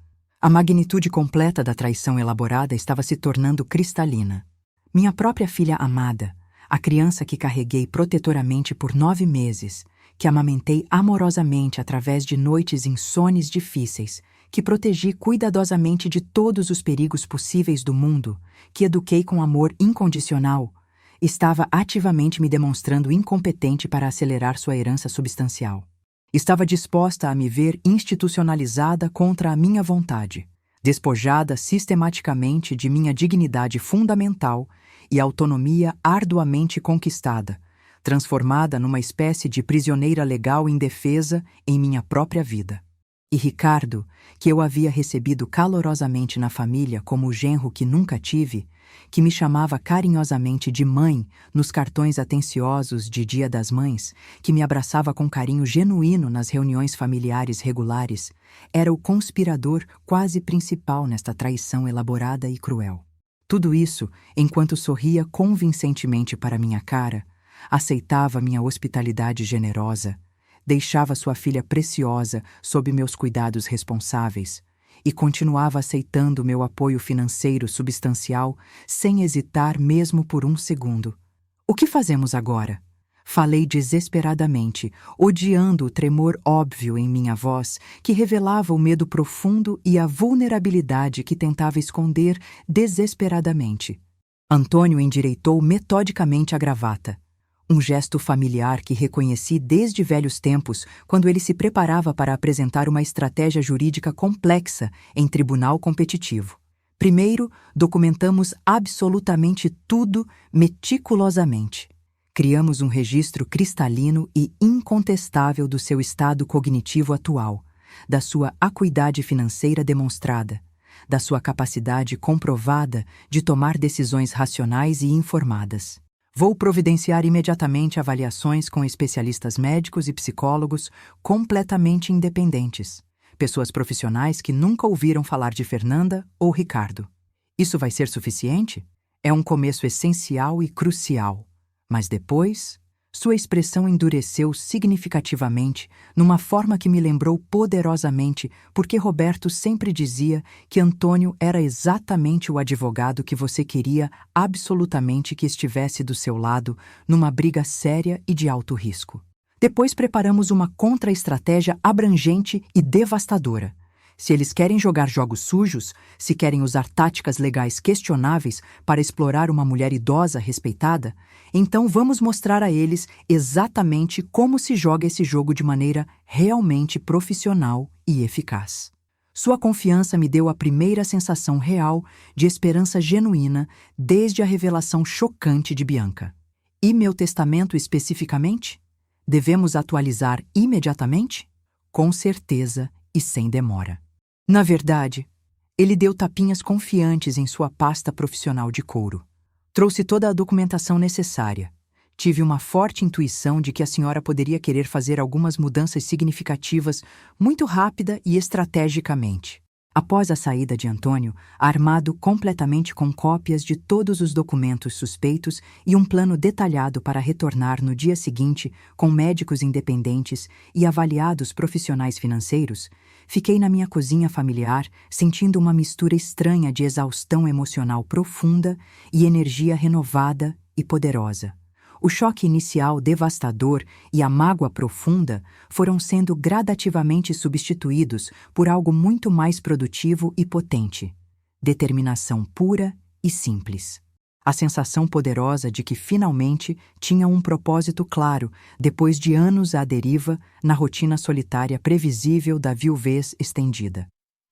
A magnitude completa da traição elaborada estava se tornando cristalina. Minha própria filha amada, a criança que carreguei protetoramente por 9 meses, que amamentei amorosamente através de noites insones difíceis, que protegi cuidadosamente de todos os perigos possíveis do mundo, que eduquei com amor incondicional, estava ativamente me demonstrando incompetente para acelerar sua herança substancial. Estava disposta a me ver institucionalizada contra a minha vontade, despojada sistematicamente de minha dignidade fundamental e autonomia arduamente conquistada, transformada numa espécie de prisioneira legal indefesa em minha própria vida. E Ricardo, que eu havia recebido calorosamente na família como o genro que nunca tive, que me chamava carinhosamente de mãe nos cartões atenciosos de Dia das Mães, que me abraçava com carinho genuíno nas reuniões familiares regulares, era o conspirador quase principal nesta traição elaborada e cruel. Tudo isso, enquanto sorria convincentemente para minha cara, aceitava minha hospitalidade generosa, deixava sua filha preciosa sob meus cuidados responsáveis e continuava aceitando meu apoio financeiro substancial sem hesitar mesmo por um segundo. O que fazemos agora? Falei desesperadamente, odiando o tremor óbvio em minha voz que revelava o medo profundo e a vulnerabilidade que tentava esconder desesperadamente. Antônio endireitou metodicamente a gravata. Um gesto familiar que reconheci desde velhos tempos, quando ele se preparava para apresentar uma estratégia jurídica complexa em tribunal competitivo. Primeiro, documentamos absolutamente tudo meticulosamente. Criamos um registro cristalino e incontestável do seu estado cognitivo atual, da sua acuidade financeira demonstrada, da sua capacidade comprovada de tomar decisões racionais e informadas. Vou providenciar imediatamente avaliações com especialistas médicos e psicólogos completamente independentes, pessoas profissionais que nunca ouviram falar de Fernanda ou Ricardo. Isso vai ser suficiente? É um começo essencial e crucial, mas depois, sua expressão endureceu significativamente numa forma que me lembrou poderosamente porque Roberto sempre dizia que Antônio era exatamente o advogado que você queria absolutamente que estivesse do seu lado numa briga séria e de alto risco. Depois preparamos uma contra-estratégia abrangente e devastadora. Se eles querem jogar jogos sujos, se querem usar táticas legais questionáveis para explorar uma mulher idosa respeitada, então vamos mostrar a eles exatamente como se joga esse jogo de maneira realmente profissional e eficaz. Sua confiança me deu a primeira sensação real de esperança genuína desde a revelação chocante de Bianca. E meu testamento especificamente? Devemos atualizar imediatamente? Com certeza e sem demora. Na verdade, ele deu tapinhas confiantes em sua pasta profissional de couro. Trouxe toda a documentação necessária. Tive uma forte intuição de que a senhora poderia querer fazer algumas mudanças significativas muito rápida e estrategicamente. Após a saída de Antônio, armado completamente com cópias de todos os documentos suspeitos e um plano detalhado para retornar no dia seguinte com médicos independentes e avaliados profissionais financeiros, fiquei na minha cozinha familiar sentindo uma mistura estranha de exaustão emocional profunda e energia renovada e poderosa. O choque inicial devastador e a mágoa profunda foram sendo gradativamente substituídos por algo muito mais produtivo e potente: determinação pura e simples. A sensação poderosa de que finalmente tinha um propósito claro depois de anos à deriva na rotina solitária previsível da viuvez estendida.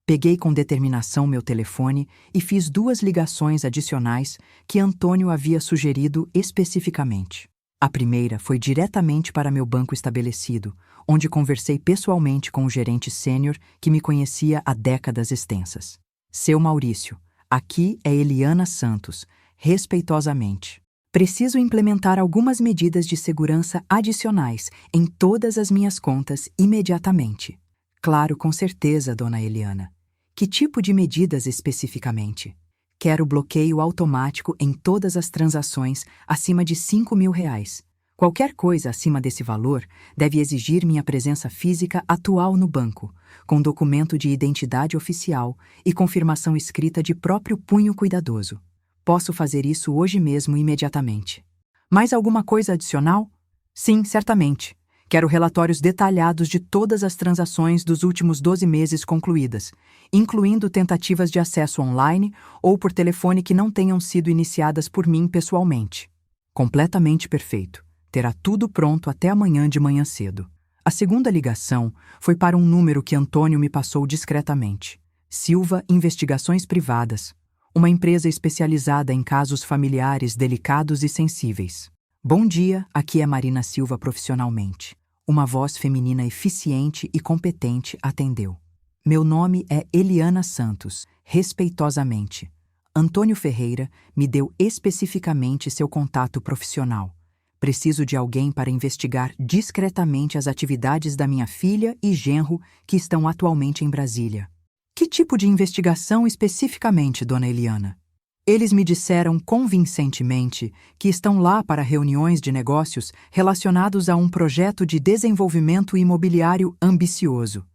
Peguei com determinação meu telefone e fiz 2 ligações adicionais que Antônio havia sugerido especificamente. A primeira foi diretamente para meu banco estabelecido, onde conversei pessoalmente com o gerente sênior que me conhecia há décadas extensas. Seu Maurício, aqui é Eliana Santos, respeitosamente. Preciso implementar algumas medidas de segurança adicionais em todas as minhas contas imediatamente. Claro, com certeza, dona Eliana. Que tipo de medidas especificamente? Quero bloqueio automático em todas as transações acima de R$ 5.000. Qualquer coisa acima desse valor deve exigir minha presença física atual no banco, com documento de identidade oficial e confirmação escrita de próprio punho cuidadoso. Posso fazer isso hoje mesmo imediatamente. Mais alguma coisa adicional? Sim, certamente. Quero relatórios detalhados de todas as transações dos últimos 12 meses concluídas, incluindo tentativas de acesso online ou por telefone que não tenham sido iniciadas por mim pessoalmente. Completamente perfeito. Terá tudo pronto até amanhã de manhã cedo. A segunda ligação foi para um número que Antônio me passou discretamente. Silva Investigações Privadas, uma empresa especializada em casos familiares delicados e sensíveis. Bom dia, aqui é Marina Silva profissionalmente. Uma voz feminina eficiente e competente atendeu. Meu nome é Eliana Santos, respeitosamente. Antônio Ferreira me deu especificamente seu contato profissional. Preciso de alguém para investigar discretamente as atividades da minha filha e genro que estão atualmente em Brasília. Que tipo de investigação especificamente, dona Eliana? Eles me disseram convincentemente que estão lá para reuniões de negócios relacionados a um projeto de desenvolvimento imobiliário ambicioso.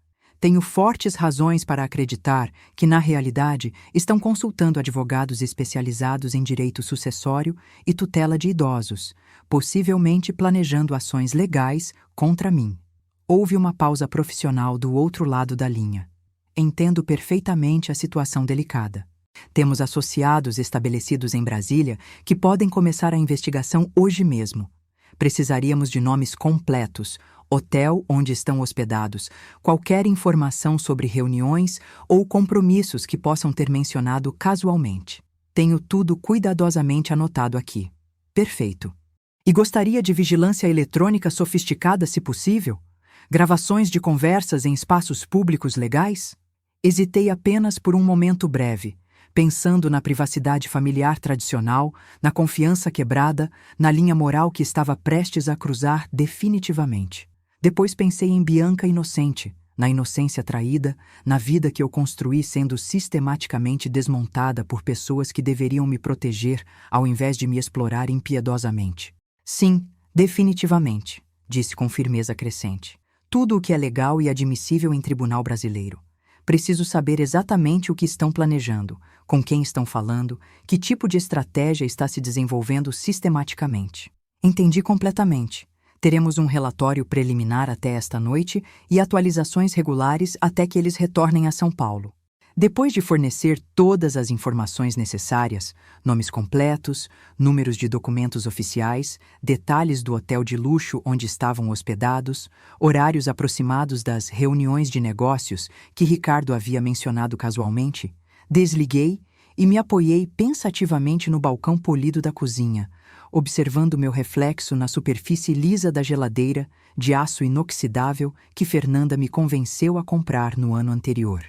Tenho fortes razões para acreditar que, na realidade, estão consultando advogados especializados em direito sucessório e tutela de idosos, possivelmente planejando ações legais contra mim. Houve uma pausa profissional do outro lado da linha. Entendo perfeitamente a situação delicada. Temos associados estabelecidos em Brasília que podem começar a investigação hoje mesmo. Precisaríamos de nomes completos, hotel onde estão hospedados, qualquer informação sobre reuniões ou compromissos que possam ter mencionado casualmente. Tenho tudo cuidadosamente anotado aqui. Perfeito. E gostaria de vigilância eletrônica sofisticada, se possível? Gravações de conversas em espaços públicos legais? Hesitei apenas por um momento breve, pensando na privacidade familiar tradicional, na confiança quebrada, na linha moral que estava prestes a cruzar definitivamente. Depois pensei em Bianca inocente, na inocência traída, na vida que eu construí sendo sistematicamente desmontada por pessoas que deveriam me proteger ao invés de me explorar impiedosamente. Sim, definitivamente, disse com firmeza crescente. Tudo o que é legal e admissível em tribunal brasileiro. Preciso saber exatamente o que estão planejando, com quem estão falando, que tipo de estratégia está se desenvolvendo sistematicamente. Entendi completamente. Teremos um relatório preliminar até esta noite e atualizações regulares até que eles retornem a São Paulo. Depois de fornecer todas as informações necessárias, nomes completos, números de documentos oficiais, detalhes do hotel de luxo onde estavam hospedados, horários aproximados das reuniões de negócios que Ricardo havia mencionado casualmente, desliguei e me apoiei pensativamente no balcão polido da cozinha, observando meu reflexo na superfície lisa da geladeira de aço inoxidável que Fernanda me convenceu a comprar no ano anterior.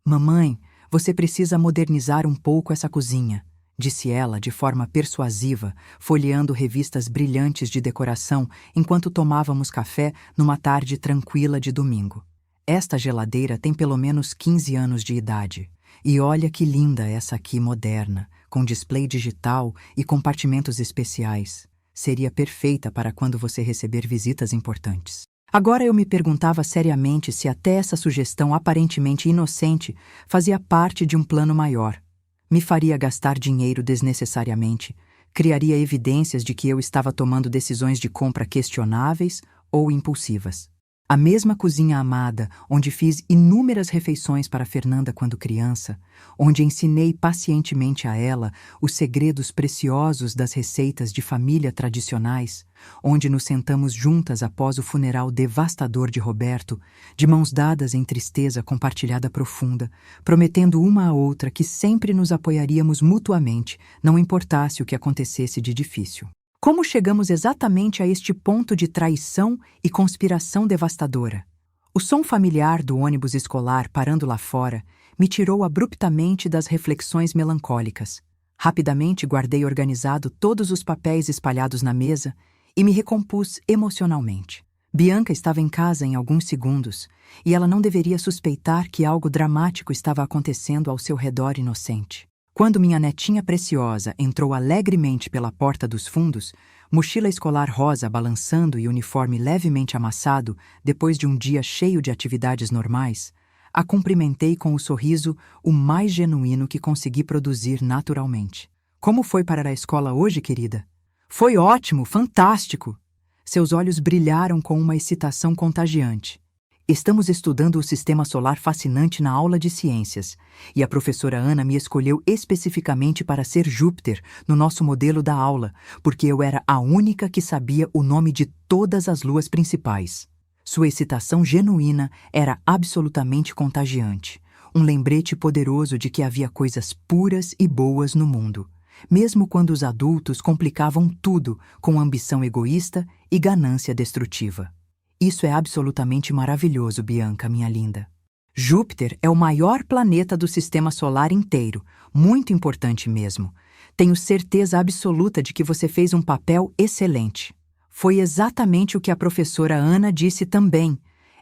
Mamãe, você precisa modernizar um pouco essa cozinha, disse ela de forma persuasiva, folheando revistas brilhantes de decoração enquanto tomávamos café numa tarde tranquila de domingo. Esta geladeira tem pelo menos 15 anos de idade. E olha que linda essa aqui moderna, com display digital e compartimentos especiais. Seria perfeita para quando você receber visitas importantes. Agora eu me perguntava seriamente se até essa sugestão aparentemente inocente fazia parte de um plano maior. Me faria gastar dinheiro desnecessariamente, criaria evidências de que eu estava tomando decisões de compra questionáveis ou impulsivas. A mesma cozinha amada, onde fiz inúmeras refeições para Fernanda quando criança, onde ensinei pacientemente a ela os segredos preciosos das receitas de família tradicionais, onde nos sentamos juntas após o funeral devastador de Roberto, de mãos dadas em tristeza compartilhada profunda, prometendo uma à outra que sempre nos apoiaríamos mutuamente, não importasse o que acontecesse de difícil. Como chegamos exatamente a este ponto de traição e conspiração devastadora? O som familiar do ônibus escolar parando lá fora me tirou abruptamente das reflexões melancólicas. Rapidamente guardei organizado todos os papéis espalhados na mesa e me recompus emocionalmente. Bianca estava em casa em alguns segundos e ela não deveria suspeitar que algo dramático estava acontecendo ao seu redor inocente. Quando minha netinha preciosa entrou alegremente pela porta dos fundos, mochila escolar rosa balançando e uniforme levemente amassado depois de um dia cheio de atividades normais, a cumprimentei com o sorriso o mais genuíno que consegui produzir naturalmente. Como foi para a escola hoje, querida? Foi ótimo, fantástico! Seus olhos brilharam com uma excitação contagiante. Estamos estudando o sistema solar fascinante na aula de ciências, e a professora Ana me escolheu especificamente para ser Júpiter no nosso modelo da aula, porque eu era a única que sabia o nome de todas as luas principais. Sua excitação genuína era absolutamente contagiante, um lembrete poderoso de que havia coisas puras e boas no mundo, mesmo quando os adultos complicavam tudo com ambição egoísta e ganância destrutiva. Isso é absolutamente maravilhoso, Bianca, minha linda. Júpiter é o maior planeta do sistema solar inteiro, muito importante mesmo. Tenho certeza absoluta de que você fez um papel excelente. Foi exatamente o que a professora Ana disse também.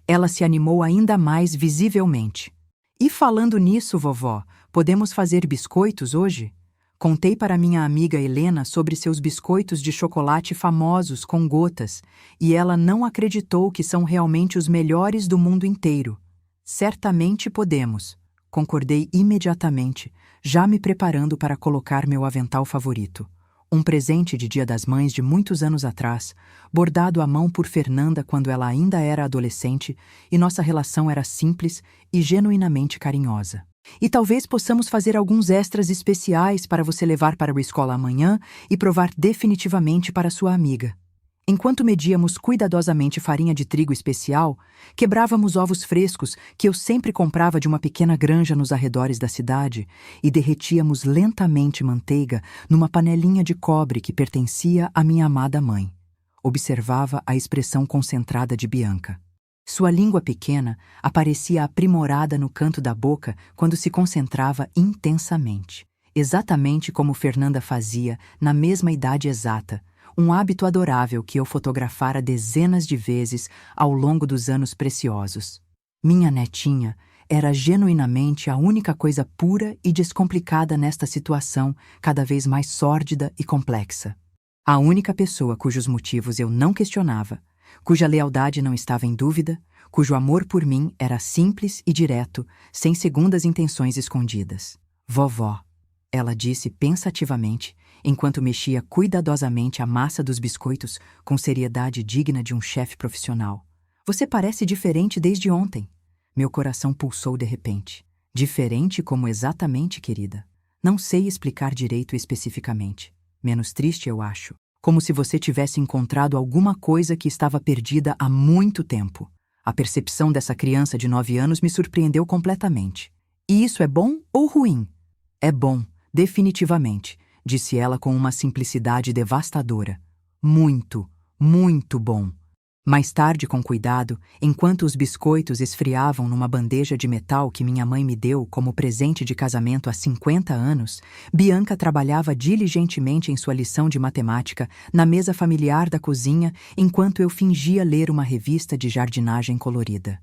Ela se animou ainda mais visivelmente. E falando nisso, vovó, podemos fazer biscoitos hoje? Contei para minha amiga Helena sobre seus biscoitos de chocolate famosos com gotas, e ela não acreditou que são realmente os melhores do mundo inteiro. Certamente podemos, concordei imediatamente, já me preparando para colocar meu avental favorito. Um presente de Dia das Mães de muitos anos atrás, bordado à mão por Fernanda quando ela ainda era adolescente e nossa relação era simples e genuinamente carinhosa. E talvez possamos fazer alguns extras especiais para você levar para a escola amanhã e provar definitivamente para sua amiga. Enquanto medíamos cuidadosamente farinha de trigo especial, quebrávamos ovos frescos que eu sempre comprava de uma pequena granja nos arredores da cidade e derretíamos lentamente manteiga numa panelinha de cobre que pertencia à minha amada mãe. Observava a expressão concentrada de Bianca. Sua língua pequena aparecia aprimorada no canto da boca quando se concentrava intensamente, exatamente como Fernanda fazia na mesma idade exata, um hábito adorável que eu fotografara dezenas de vezes ao longo dos anos preciosos. Minha netinha era genuinamente a única coisa pura e descomplicada nesta situação cada vez mais sórdida e complexa. A única pessoa cujos motivos eu não questionava, cuja lealdade não estava em dúvida, cujo amor por mim era simples e direto, sem segundas intenções escondidas. Vovó, ela disse pensativamente, enquanto mexia cuidadosamente a massa dos biscoitos com seriedade digna de um chefe profissional. Você parece diferente desde ontem. Meu coração pulsou de repente. Diferente como exatamente, querida? Não sei explicar direito especificamente. Menos triste, eu acho. Como se você tivesse encontrado alguma coisa que estava perdida há muito tempo. A percepção dessa criança de 9 anos me surpreendeu completamente. E isso é bom ou ruim? É bom, definitivamente, disse ela com uma simplicidade devastadora. Muito, muito bom. Mais tarde, com cuidado, enquanto os biscoitos esfriavam numa bandeja de metal que minha mãe me deu como presente de casamento há 50 anos, Bianca trabalhava diligentemente em sua lição de matemática na mesa familiar da cozinha enquanto eu fingia ler uma revista de jardinagem colorida.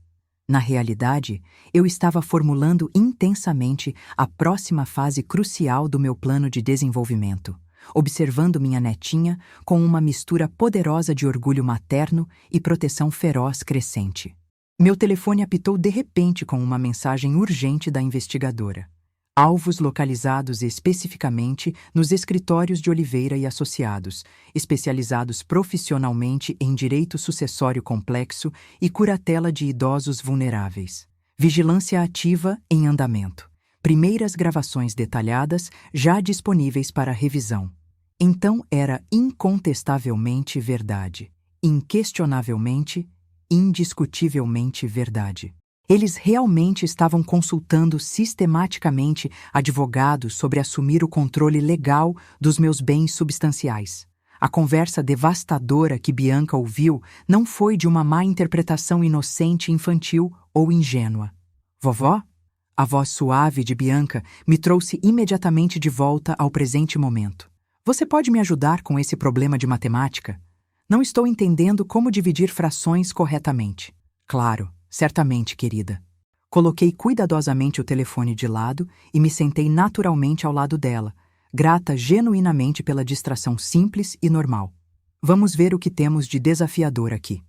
Na realidade, eu estava formulando intensamente a próxima fase crucial do meu plano de desenvolvimento, observando minha netinha com uma mistura poderosa de orgulho materno e proteção feroz crescente. Meu telefone apitou de repente com uma mensagem urgente da investigadora. Alvos localizados especificamente nos escritórios de Oliveira e Associados, especializados profissionalmente em direito sucessório complexo e curatela de idosos vulneráveis. Vigilância ativa em andamento. Primeiras gravações detalhadas já disponíveis para revisão. Então era incontestavelmente verdade. Inquestionavelmente, indiscutivelmente verdade. Eles realmente estavam consultando sistematicamente advogados sobre assumir o controle legal dos meus bens substanciais. A conversa devastadora que Bianca ouviu não foi de uma má interpretação inocente, infantil ou ingênua. Vovó? A voz suave de Bianca me trouxe imediatamente de volta ao presente momento. Você pode me ajudar com esse problema de matemática? Não estou entendendo como dividir frações corretamente. Claro. Certamente, querida. Coloquei cuidadosamente o telefone de lado e me sentei naturalmente ao lado dela, grata genuinamente pela distração simples e normal. Vamos ver o que temos de desafiador aqui.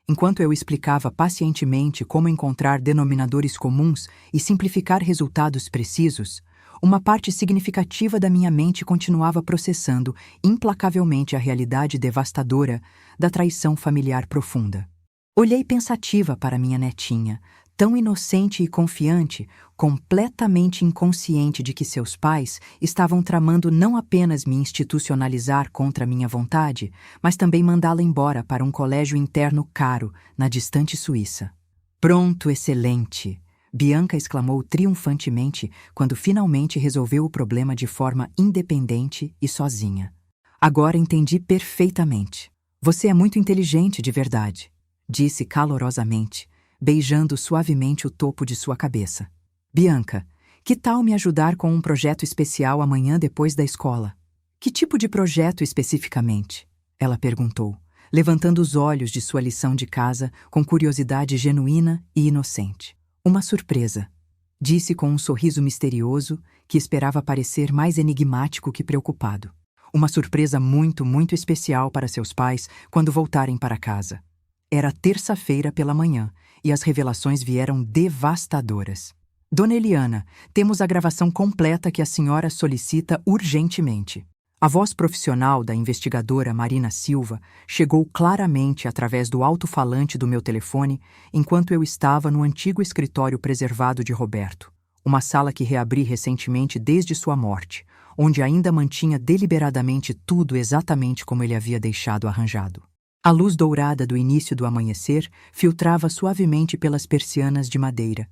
Enquanto eu explicava pacientemente como encontrar denominadores comuns e simplificar resultados precisos, uma parte significativa da minha mente continuava processando implacavelmente a realidade devastadora da traição familiar profunda. Olhei pensativa para minha netinha, tão inocente e confiante, completamente inconsciente de que seus pais estavam tramando não apenas me institucionalizar contra minha vontade, mas também mandá-la embora para um colégio interno caro, na distante Suíça. Pronto, excelente! Bianca exclamou triunfantemente quando finalmente resolveu o problema de forma independente e sozinha. Agora entendi perfeitamente. Você é muito inteligente de verdade, disse calorosamente, beijando suavemente o topo de sua cabeça. Bianca, que tal me ajudar com um projeto especial amanhã depois da escola? Que tipo de projeto especificamente? Ela perguntou, levantando os olhos de sua lição de casa com curiosidade genuína e inocente. Uma surpresa, disse com um sorriso misterioso que esperava parecer mais enigmático que preocupado. Uma surpresa muito, muito especial para seus pais quando voltarem para casa. Era terça-feira pela manhã e as revelações vieram devastadoras. Dona Eliana, temos a gravação completa que a senhora solicita urgentemente. A voz profissional da investigadora Marina Silva chegou claramente através do alto-falante do meu telefone enquanto eu estava no antigo escritório preservado de Roberto, uma sala que reabri recentemente desde sua morte, onde ainda mantinha deliberadamente tudo exatamente como ele havia deixado arranjado. A luz dourada do início do amanhecer filtrava suavemente pelas persianas de madeira,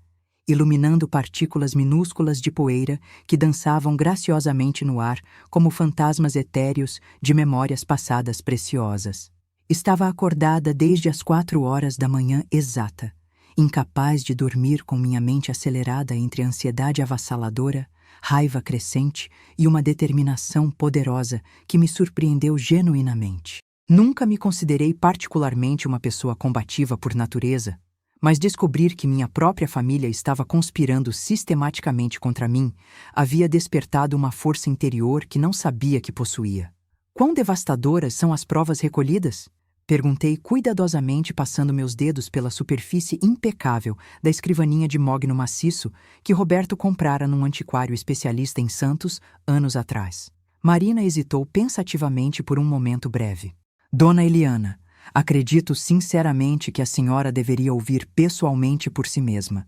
iluminando partículas minúsculas de poeira que dançavam graciosamente no ar como fantasmas etéreos de memórias passadas preciosas. Estava acordada desde as 4 horas da manhã exata, incapaz de dormir com minha mente acelerada entre ansiedade avassaladora, raiva crescente e uma determinação poderosa que me surpreendeu genuinamente. Nunca me considerei particularmente uma pessoa combativa por natureza, mas descobrir que minha própria família estava conspirando sistematicamente contra mim havia despertado uma força interior que não sabia que possuía. Quão devastadoras são as provas recolhidas? Perguntei cuidadosamente, passando meus dedos pela superfície impecável da escrivaninha de mogno maciço que Roberto comprara num antiquário especialista em Santos anos atrás. Marina hesitou pensativamente por um momento breve. Dona Eliana, acredito sinceramente que a senhora deveria ouvir pessoalmente por si mesma.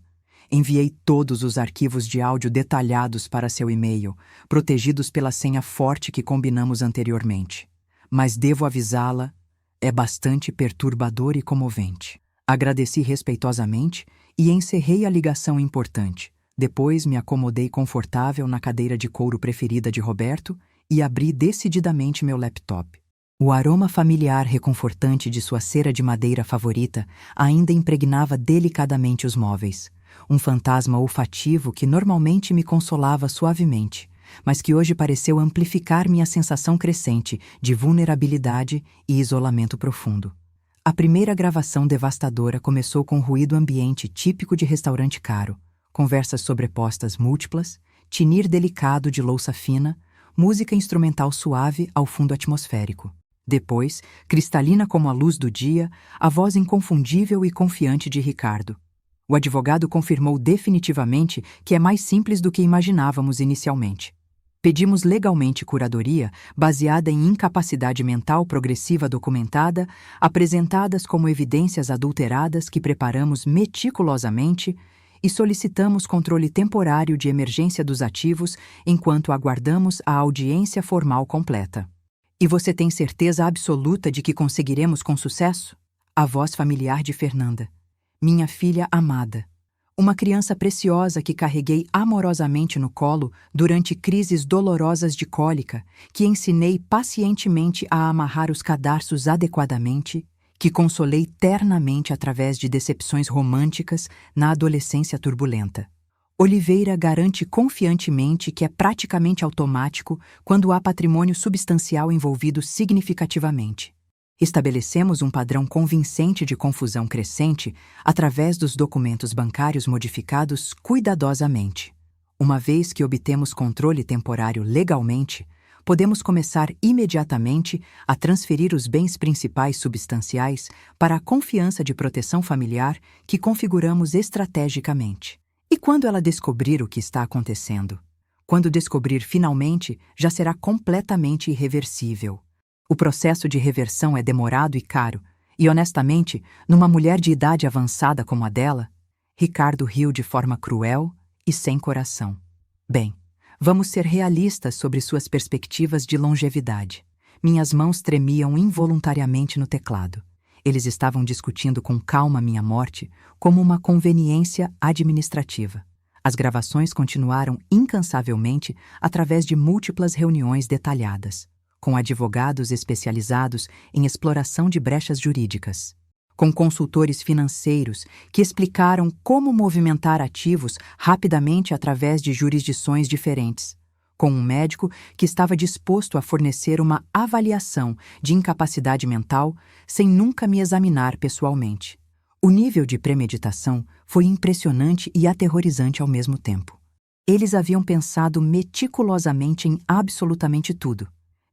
Enviei todos os arquivos de áudio detalhados para seu e-mail, protegidos pela senha forte que combinamos anteriormente. Mas devo avisá-la, é bastante perturbador e comovente. Agradeci respeitosamente e encerrei a ligação importante. Depois me acomodei confortável na cadeira de couro preferida de Roberto e abri decididamente meu laptop. O aroma familiar reconfortante de sua cera de madeira favorita ainda impregnava delicadamente os móveis. Um fantasma olfativo que normalmente me consolava suavemente, mas que hoje pareceu amplificar minha sensação crescente de vulnerabilidade e isolamento profundo. A primeira gravação devastadora começou com ruído ambiente típico de restaurante caro, conversas sobrepostas múltiplas, tinir delicado de louça fina, música instrumental suave ao fundo atmosférico. Depois, cristalina como a luz do dia, a voz inconfundível e confiante de Ricardo. O advogado confirmou definitivamente que é mais simples do que imaginávamos inicialmente. Pedimos legalmente curadoria baseada em incapacidade mental progressiva documentada, apresentadas como evidências adulteradas que preparamos meticulosamente, e solicitamos controle temporário de emergência dos ativos enquanto aguardamos a audiência formal completa. E você tem certeza absoluta de que conseguiremos com sucesso? A voz familiar de Fernanda. Minha filha amada. Uma criança preciosa que carreguei amorosamente no colo durante crises dolorosas de cólica, que ensinei pacientemente a amarrar os cadarços adequadamente, que consolei ternamente através de decepções românticas na adolescência turbulenta. Oliveira garante confiantemente que é praticamente automático quando há patrimônio substancial envolvido significativamente. Estabelecemos um padrão convincente de confusão crescente através dos documentos bancários modificados cuidadosamente. Uma vez que obtemos controle temporário legalmente, podemos começar imediatamente a transferir os bens principais substanciais para a confiança de proteção familiar que configuramos estrategicamente. E quando ela descobrir o que está acontecendo? Quando descobrir finalmente, já será completamente irreversível. O processo de reversão é demorado e caro, e honestamente, numa mulher de idade avançada como a dela, Ricardo riu de forma cruel e sem coração. Bem, vamos ser realistas sobre suas perspectivas de longevidade. Minhas mãos tremiam involuntariamente no teclado. Eles estavam discutindo com calma minha morte como uma conveniência administrativa. As gravações continuaram incansavelmente através de múltiplas reuniões detalhadas, com advogados especializados em exploração de brechas jurídicas, com consultores financeiros que explicaram como movimentar ativos rapidamente através de jurisdições diferentes, com um médico que estava disposto a fornecer uma avaliação de incapacidade mental sem nunca me examinar pessoalmente. O nível de premeditação foi impressionante e aterrorizante ao mesmo tempo. Eles haviam pensado meticulosamente em absolutamente tudo,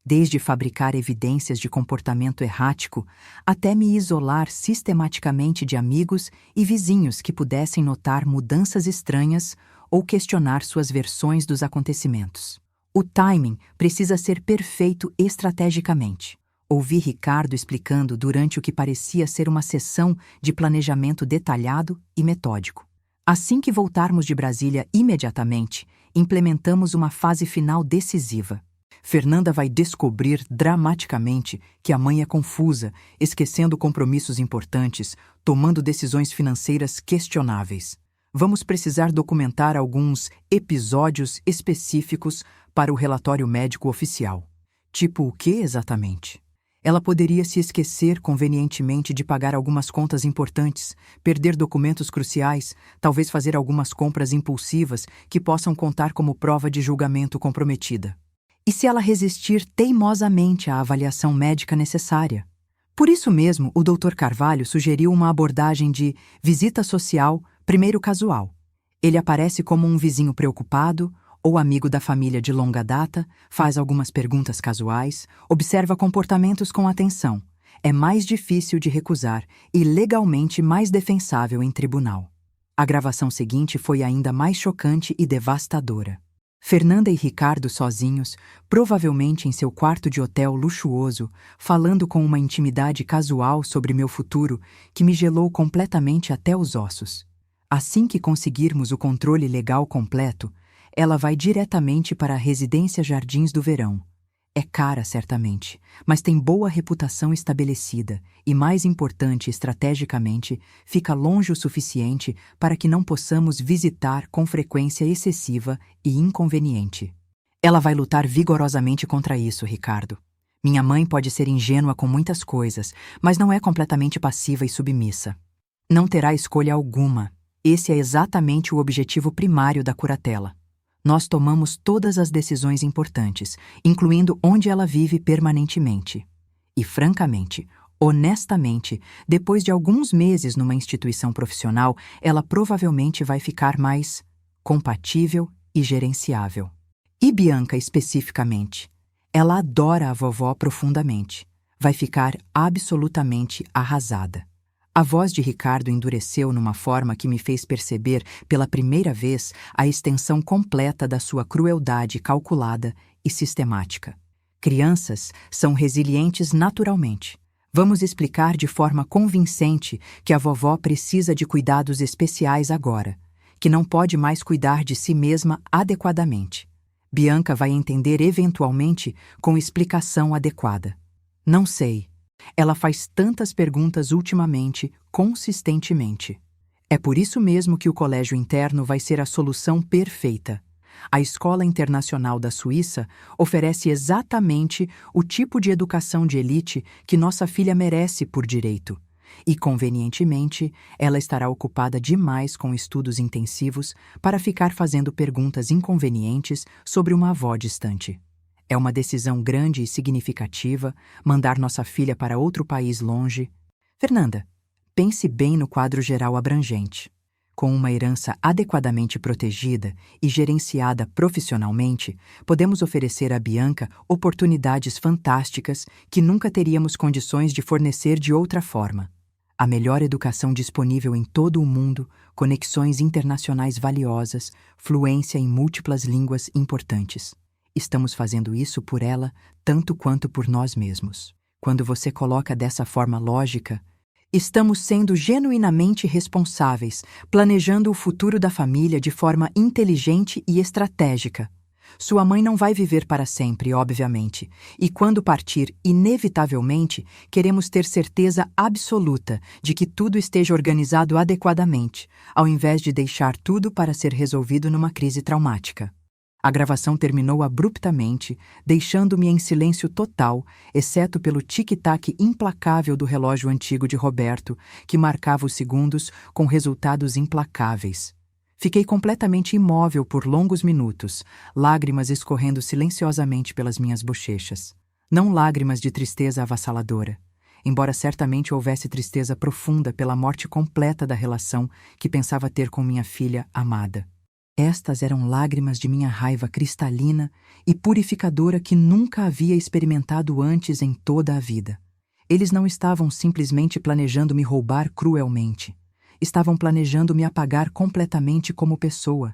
desde fabricar evidências de comportamento errático até me isolar sistematicamente de amigos e vizinhos que pudessem notar mudanças estranhas ou questionar suas versões dos acontecimentos. O timing precisa ser perfeito estrategicamente. Ouvi Ricardo explicando durante o que parecia ser uma sessão de planejamento detalhado e metódico. Assim que voltarmos de Brasília imediatamente, implementamos uma fase final decisiva. Fernanda vai descobrir dramaticamente que a mãe é confusa, esquecendo compromissos importantes, tomando decisões financeiras questionáveis. Vamos precisar documentar alguns episódios específicos para o relatório médico oficial. Tipo o que exatamente? Ela poderia se esquecer convenientemente de pagar algumas contas importantes, perder documentos cruciais, talvez fazer algumas compras impulsivas que possam contar como prova de julgamento comprometida. E se ela resistir teimosamente à avaliação médica necessária? Por isso mesmo, o Dr. Carvalho sugeriu uma abordagem de visita social, primeiro casual. Ele aparece como um vizinho preocupado ou amigo da família de longa data, faz algumas perguntas casuais, observa comportamentos com atenção. É mais difícil de recusar e legalmente mais defensável em tribunal. A gravação seguinte foi ainda mais chocante e devastadora. Fernanda e Ricardo sozinhos, provavelmente em seu quarto de hotel luxuoso, falando com uma intimidade casual sobre meu futuro que me gelou completamente até os ossos. Assim que conseguirmos o controle legal completo, ela vai diretamente para a residência Jardins do Verão. É cara, certamente, mas tem boa reputação estabelecida e, mais importante estrategicamente, fica longe o suficiente para que não possamos visitar com frequência excessiva e inconveniente. Ela vai lutar vigorosamente contra isso, Ricardo. Minha mãe pode ser ingênua com muitas coisas, mas não é completamente passiva e submissa. Não terá escolha alguma. Esse é exatamente o objetivo primário da curatela. Nós tomamos todas as decisões importantes, incluindo onde ela vive permanentemente. E, francamente, honestamente, depois de alguns meses numa instituição profissional, ela provavelmente vai ficar mais compatível e gerenciável. E Bianca, especificamente? Ela adora a vovó profundamente. Vai ficar absolutamente arrasada. A voz de Ricardo endureceu numa forma que me fez perceber, pela primeira vez, a extensão completa da sua crueldade calculada e sistemática. Crianças são resilientes naturalmente. Vamos explicar de forma convincente que a vovó precisa de cuidados especiais agora, que não pode mais cuidar de si mesma adequadamente. Bianca vai entender eventualmente com explicação adequada. Não sei. Ela faz tantas perguntas ultimamente, consistentemente. É por isso mesmo que o colégio interno vai ser a solução perfeita. A Escola Internacional da Suíça oferece exatamente o tipo de educação de elite que nossa filha merece por direito. E, convenientemente, ela estará ocupada demais com estudos intensivos para ficar fazendo perguntas inconvenientes sobre uma avó distante. É uma decisão grande e significativa mandar nossa filha para outro país longe. Fernanda, pense bem no quadro geral abrangente. Com uma herança adequadamente protegida e gerenciada profissionalmente, podemos oferecer a Bianca oportunidades fantásticas que nunca teríamos condições de fornecer de outra forma. A melhor educação disponível em todo o mundo, conexões internacionais valiosas, fluência em múltiplas línguas importantes. Estamos fazendo isso por ela tanto quanto por nós mesmos. Quando você coloca dessa forma lógica, Estamos sendo genuinamente responsáveis, planejando o futuro da família de forma inteligente e estratégica. Sua mãe não vai viver para sempre, obviamente, e quando partir, inevitavelmente, queremos ter certeza absoluta de que tudo esteja organizado adequadamente, ao invés de deixar tudo para ser resolvido numa crise traumática. A gravação terminou abruptamente, deixando-me em silêncio total, exceto pelo tic-tac implacável do relógio antigo de Roberto, que marcava os segundos com resultados implacáveis. Fiquei completamente imóvel por longos minutos, lágrimas escorrendo silenciosamente pelas minhas bochechas. Não lágrimas de tristeza avassaladora, embora certamente houvesse tristeza profunda pela morte completa da relação que pensava ter com minha filha amada. Estas eram lágrimas de minha raiva cristalina e purificadora que nunca havia experimentado antes em toda a vida. Eles não estavam simplesmente planejando me roubar cruelmente. Estavam planejando me apagar completamente como pessoa,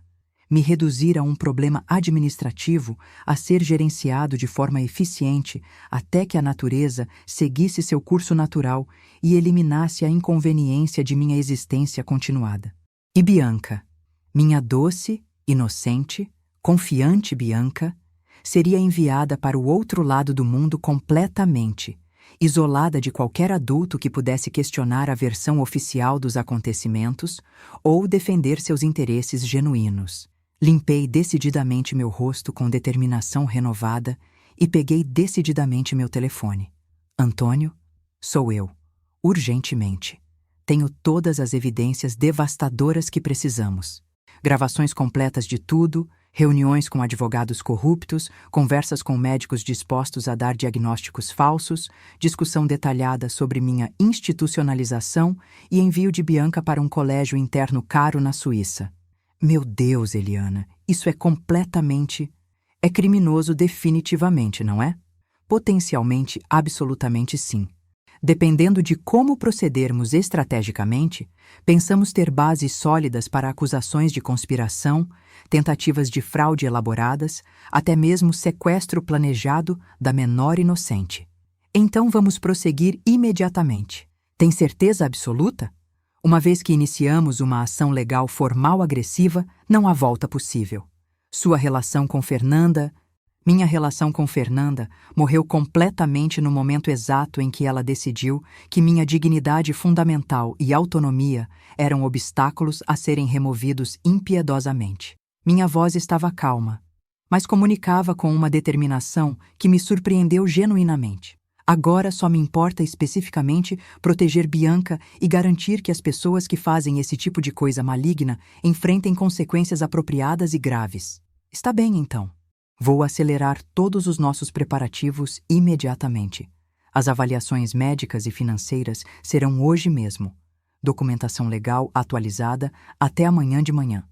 me reduzir a um problema administrativo a ser gerenciado de forma eficiente até que a natureza seguisse seu curso natural e eliminasse a inconveniência de minha existência continuada. E Bianca, minha doce, inocente, confiante Bianca, seria enviada para o outro lado do mundo completamente, isolada de qualquer adulto que pudesse questionar a versão oficial dos acontecimentos ou defender seus interesses genuínos. Limpei decididamente meu rosto com determinação renovada e peguei decididamente meu telefone. Antônio, sou eu. Urgentemente. Tenho todas as evidências devastadoras que precisamos. Gravações completas de tudo, reuniões com advogados corruptos, conversas com médicos dispostos a dar diagnósticos falsos, discussão detalhada sobre minha institucionalização e envio de Bianca para um colégio interno caro na Suíça. Meu Deus, Eliana, isso é completamente... É criminoso definitivamente, não é? Potencialmente, absolutamente sim. Dependendo de como procedermos estrategicamente, pensamos ter bases sólidas para acusações de conspiração, tentativas de fraude elaboradas, até mesmo sequestro planejado da menor inocente. Então vamos prosseguir imediatamente. Tem certeza absoluta? Uma vez que iniciamos uma ação legal formal agressiva, não há volta possível. Sua relação com Fernanda... Minha relação com Fernanda morreu completamente no momento exato em que ela decidiu que minha dignidade fundamental e autonomia eram obstáculos a serem removidos impiedosamente. Minha voz estava calma, mas comunicava com uma determinação que me surpreendeu genuinamente. Agora só me importa especificamente proteger Bianca e garantir que as pessoas que fazem esse tipo de coisa maligna enfrentem consequências apropriadas e graves. Está bem, então. Vou acelerar todos os nossos preparativos imediatamente. As avaliações médicas e financeiras serão hoje mesmo. Documentação legal atualizada até amanhã de manhã.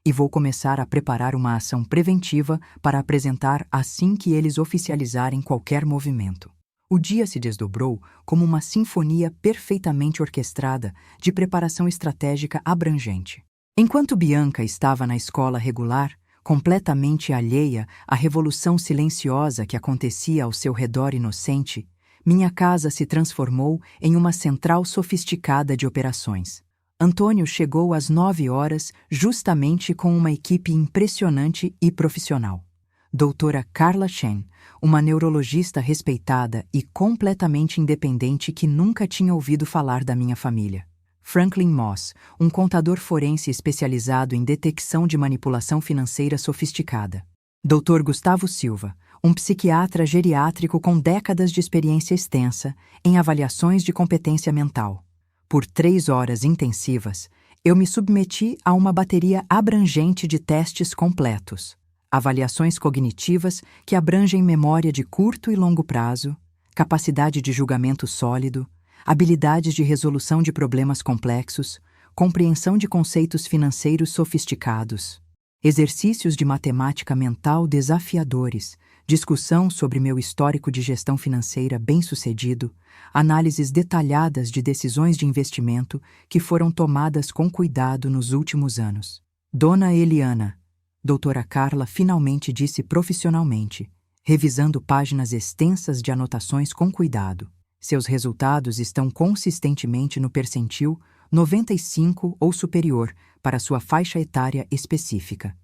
E vou começar a preparar uma ação preventiva para apresentar assim que eles oficializarem qualquer movimento. O dia se desdobrou como uma sinfonia perfeitamente orquestrada de preparação estratégica abrangente. Enquanto Bianca estava na escola regular, completamente alheia à revolução silenciosa que acontecia ao seu redor inocente, minha casa se transformou em uma central sofisticada de operações. Antônio chegou às 9 horas justamente com uma equipe impressionante e profissional. Doutora Carla Chen, uma neurologista respeitada e completamente independente que nunca tinha ouvido falar da minha família. Franklin Moss, um contador forense especializado em detecção de manipulação financeira sofisticada. Dr. Gustavo Silva, um psiquiatra geriátrico com décadas de experiência extensa em avaliações de competência mental. Por 3 horas intensivas, eu me submeti a uma bateria abrangente de testes completos. Avaliações cognitivas que abrangem memória de curto e longo prazo, capacidade de julgamento sólido, habilidades de resolução de problemas complexos, compreensão de conceitos financeiros sofisticados, exercícios de matemática mental desafiadores, discussão sobre meu histórico de gestão financeira bem-sucedido, análises detalhadas de decisões de investimento que foram tomadas com cuidado nos últimos anos. Dona Eliana, doutora Carla finalmente disse profissionalmente, revisando páginas extensas de anotações com cuidado. Seus resultados estão consistentemente no percentil 95 ou superior para sua faixa etária específica.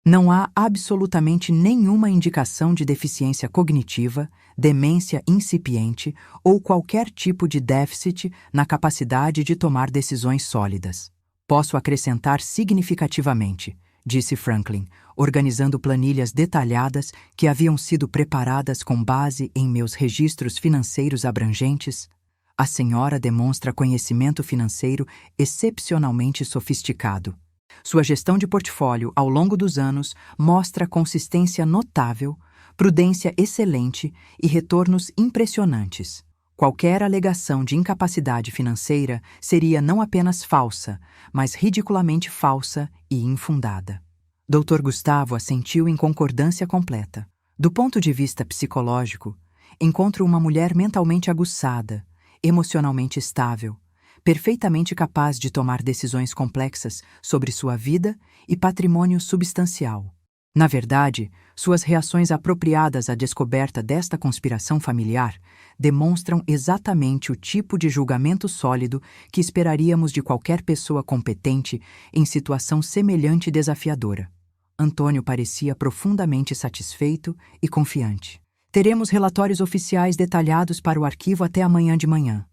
Não há absolutamente nenhuma indicação de deficiência cognitiva, demência incipiente ou qualquer tipo de déficit na capacidade de tomar decisões sólidas. Posso acrescentar significativamente, disse Franklin, organizando planilhas detalhadas que haviam sido preparadas com base em meus registros financeiros abrangentes. A senhora demonstra conhecimento financeiro excepcionalmente sofisticado. Sua gestão de portfólio ao longo dos anos mostra consistência notável, prudência excelente e retornos impressionantes. Qualquer alegação de incapacidade financeira seria não apenas falsa, mas ridiculamente falsa e infundada. Dr. Gustavo assentiu em concordância completa. Do ponto de vista psicológico, encontro uma mulher mentalmente aguçada, emocionalmente estável, perfeitamente capaz de tomar decisões complexas sobre sua vida e patrimônio substancial. Na verdade, suas reações apropriadas à descoberta desta conspiração familiar demonstram exatamente o tipo de julgamento sólido que esperaríamos de qualquer pessoa competente em situação semelhante e desafiadora. Antônio parecia profundamente satisfeito e confiante. Teremos relatórios oficiais detalhados para o arquivo até amanhã de manhã.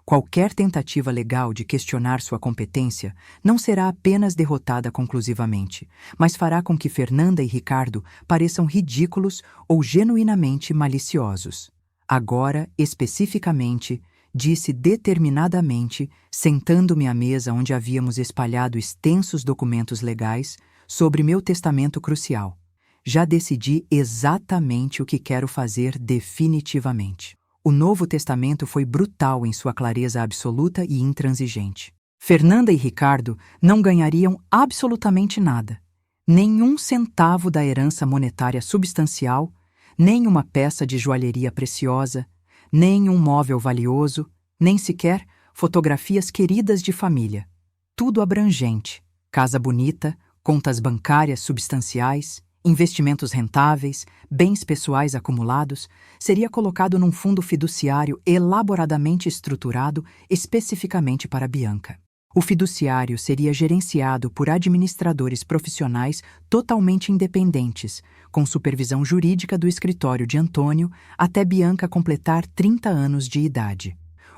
Qualquer tentativa legal de questionar sua competência não será apenas derrotada conclusivamente, mas fará com que Fernanda e Ricardo pareçam ridículos ou genuinamente maliciosos. Agora, especificamente, disse determinadamente, sentando-me à mesa onde havíamos espalhado extensos documentos legais sobre meu testamento crucial. Já decidi exatamente o que quero fazer definitivamente. O Novo Testamento foi brutal em sua clareza absoluta e intransigente. Fernanda e Ricardo não ganhariam absolutamente nada. Nenhum centavo da herança monetária substancial, nem uma peça de joalheria preciosa, nem um móvel valioso, nem sequer fotografias queridas de família. Tudo abrangente, casa bonita, contas bancárias substanciais, investimentos rentáveis, bens pessoais acumulados, seria colocado num fundo fiduciário elaboradamente estruturado especificamente para Bianca. O fiduciário seria gerenciado por administradores profissionais totalmente independentes, com supervisão jurídica do escritório de Antônio até Bianca completar 30 anos de idade.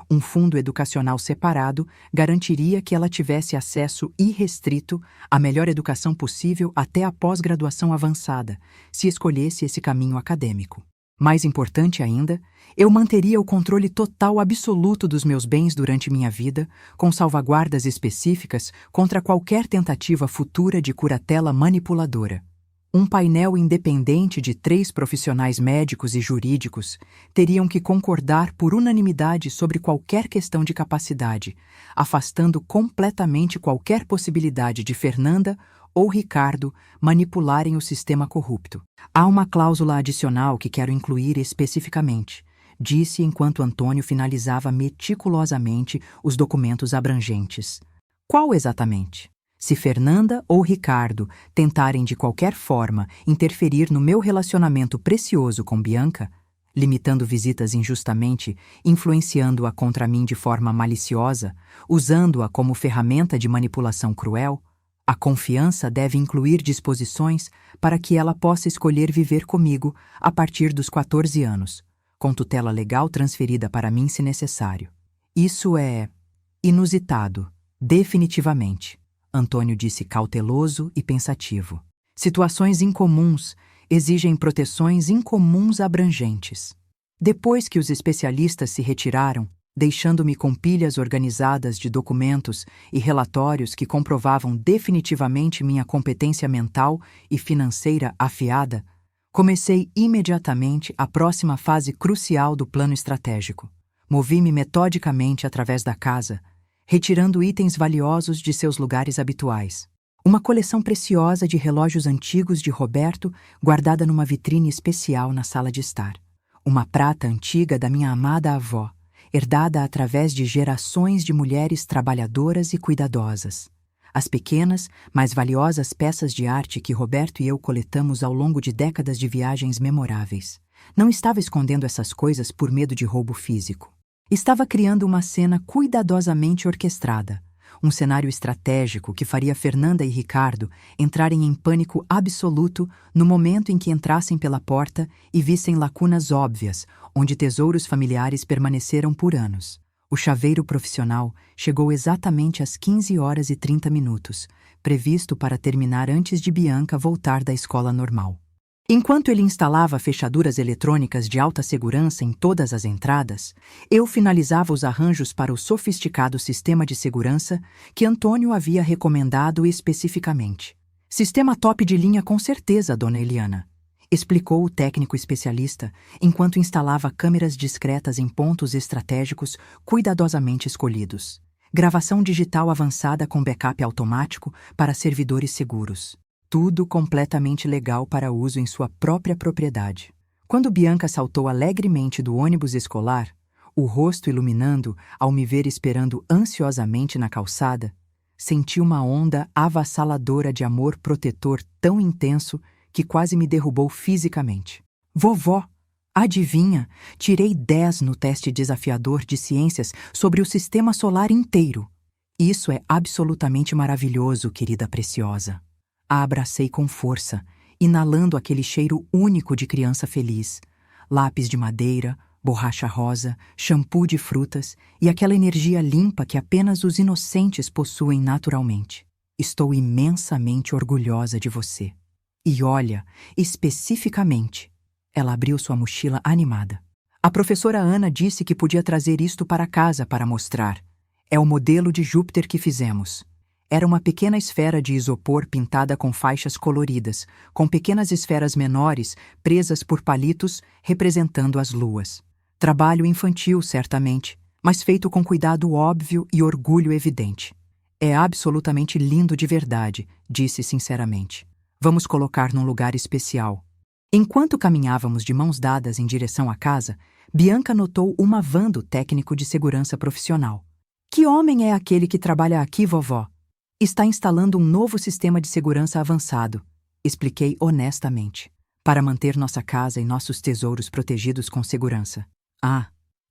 Um fundo educacional separado garantiria que ela tivesse acesso irrestrito à melhor educação possível até a pós-graduação avançada, se escolhesse esse caminho acadêmico. Mais importante ainda, eu manteria o controle total absoluto dos meus bens durante minha vida, com salvaguardas específicas contra qualquer tentativa futura de curatela manipuladora. Um painel independente de 3 profissionais médicos e jurídicos teriam que concordar por unanimidade sobre qualquer questão de capacidade, afastando completamente qualquer possibilidade de Fernanda ou Ricardo manipularem o sistema corrupto. Há uma cláusula adicional que quero incluir especificamente, disse enquanto Antônio finalizava meticulosamente os documentos abrangentes. Qual exatamente? Se Fernanda ou Ricardo tentarem de qualquer forma interferir no meu relacionamento precioso com Bianca, limitando visitas injustamente, influenciando-a contra mim de forma maliciosa, usando-a como ferramenta de manipulação cruel, a confiança deve incluir disposições para que ela possa escolher viver comigo a partir dos 14 anos, com tutela legal transferida para mim se necessário. Isso é inusitado, definitivamente. Antônio disse cauteloso e pensativo. Situações incomuns exigem proteções incomuns abrangentes. Depois que os especialistas se retiraram, deixando-me com pilhas organizadas de documentos e relatórios que comprovavam definitivamente minha competência mental e financeira afiada, comecei imediatamente a próxima fase crucial do plano estratégico. Movi-me metodicamente através da casa, retirando itens valiosos de seus lugares habituais. Uma coleção preciosa de relógios antigos de Roberto, guardada numa vitrine especial na sala de estar. Uma prata antiga da minha amada avó, herdada através de gerações de mulheres trabalhadoras e cuidadosas. As pequenas, mas valiosas peças de arte que Roberto e eu coletamos ao longo de décadas de viagens memoráveis. Não estava escondendo essas coisas por medo de roubo físico. Estava criando uma cena cuidadosamente orquestrada, um cenário estratégico que faria Fernanda e Ricardo entrarem em pânico absoluto no momento em que entrassem pela porta e vissem lacunas óbvias, onde tesouros familiares permaneceram por anos. O chaveiro profissional chegou exatamente às 15h30, previsto para terminar antes de Bianca voltar da escola normal. Enquanto ele instalava fechaduras eletrônicas de alta segurança em todas as entradas, eu finalizava os arranjos para o sofisticado sistema de segurança que Antônio havia recomendado especificamente. Sistema top de linha com certeza, dona Eliana, explicou o técnico especialista enquanto instalava câmeras discretas em pontos estratégicos cuidadosamente escolhidos. Gravação digital avançada com backup automático para servidores seguros. Tudo completamente legal para uso em sua própria propriedade. Quando Bianca saltou alegremente do ônibus escolar, o rosto iluminando ao me ver esperando ansiosamente na calçada, senti uma onda avassaladora de amor protetor tão intenso que quase me derrubou fisicamente. Vovó, adivinha? Tirei 10 no teste desafiador de ciências sobre o sistema solar inteiro. Isso é absolutamente maravilhoso, querida preciosa. A abracei com força, inalando aquele cheiro único de criança feliz. Lápis de madeira, borracha rosa, shampoo de frutas e aquela energia limpa que apenas os inocentes possuem naturalmente. Estou imensamente orgulhosa de você. E olha, especificamente, ela abriu sua mochila animada. A professora Ana disse que podia trazer isto para casa para mostrar. É o modelo de Júpiter que fizemos. Era uma pequena esfera de isopor pintada com faixas coloridas, com pequenas esferas menores presas por palitos representando as luas. Trabalho infantil, certamente, mas feito com cuidado óbvio e orgulho evidente. É absolutamente lindo de verdade, disse sinceramente. Vamos colocar num lugar especial. Enquanto caminhávamos de mãos dadas em direção à casa, Bianca notou uma van do técnico de segurança profissional. Que homem é aquele que trabalha aqui, vovó? Está instalando um novo sistema de segurança avançado, expliquei honestamente, para manter nossa casa e nossos tesouros protegidos com segurança. Ah,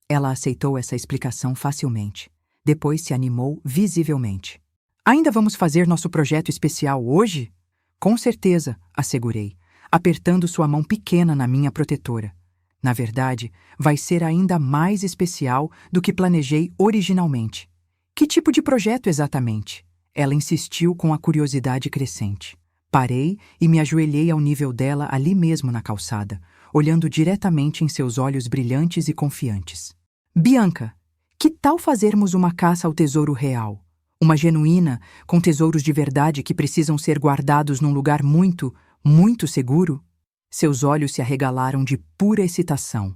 ela aceitou essa explicação facilmente. Depois se animou visivelmente. Ainda vamos fazer nosso projeto especial hoje? Com certeza, assegurei, apertando sua mão pequena na minha protetora. Na verdade, vai ser ainda mais especial do que planejei originalmente. Que tipo de projeto exatamente? Ela insistiu com a curiosidade crescente. Parei e me ajoelhei ao nível dela ali mesmo na calçada, olhando diretamente em seus olhos brilhantes e confiantes. Bianca, que tal fazermos uma caça ao tesouro real? Uma genuína, com tesouros de verdade que precisam ser guardados num lugar muito, muito seguro? Seus olhos se arregalaram de pura excitação.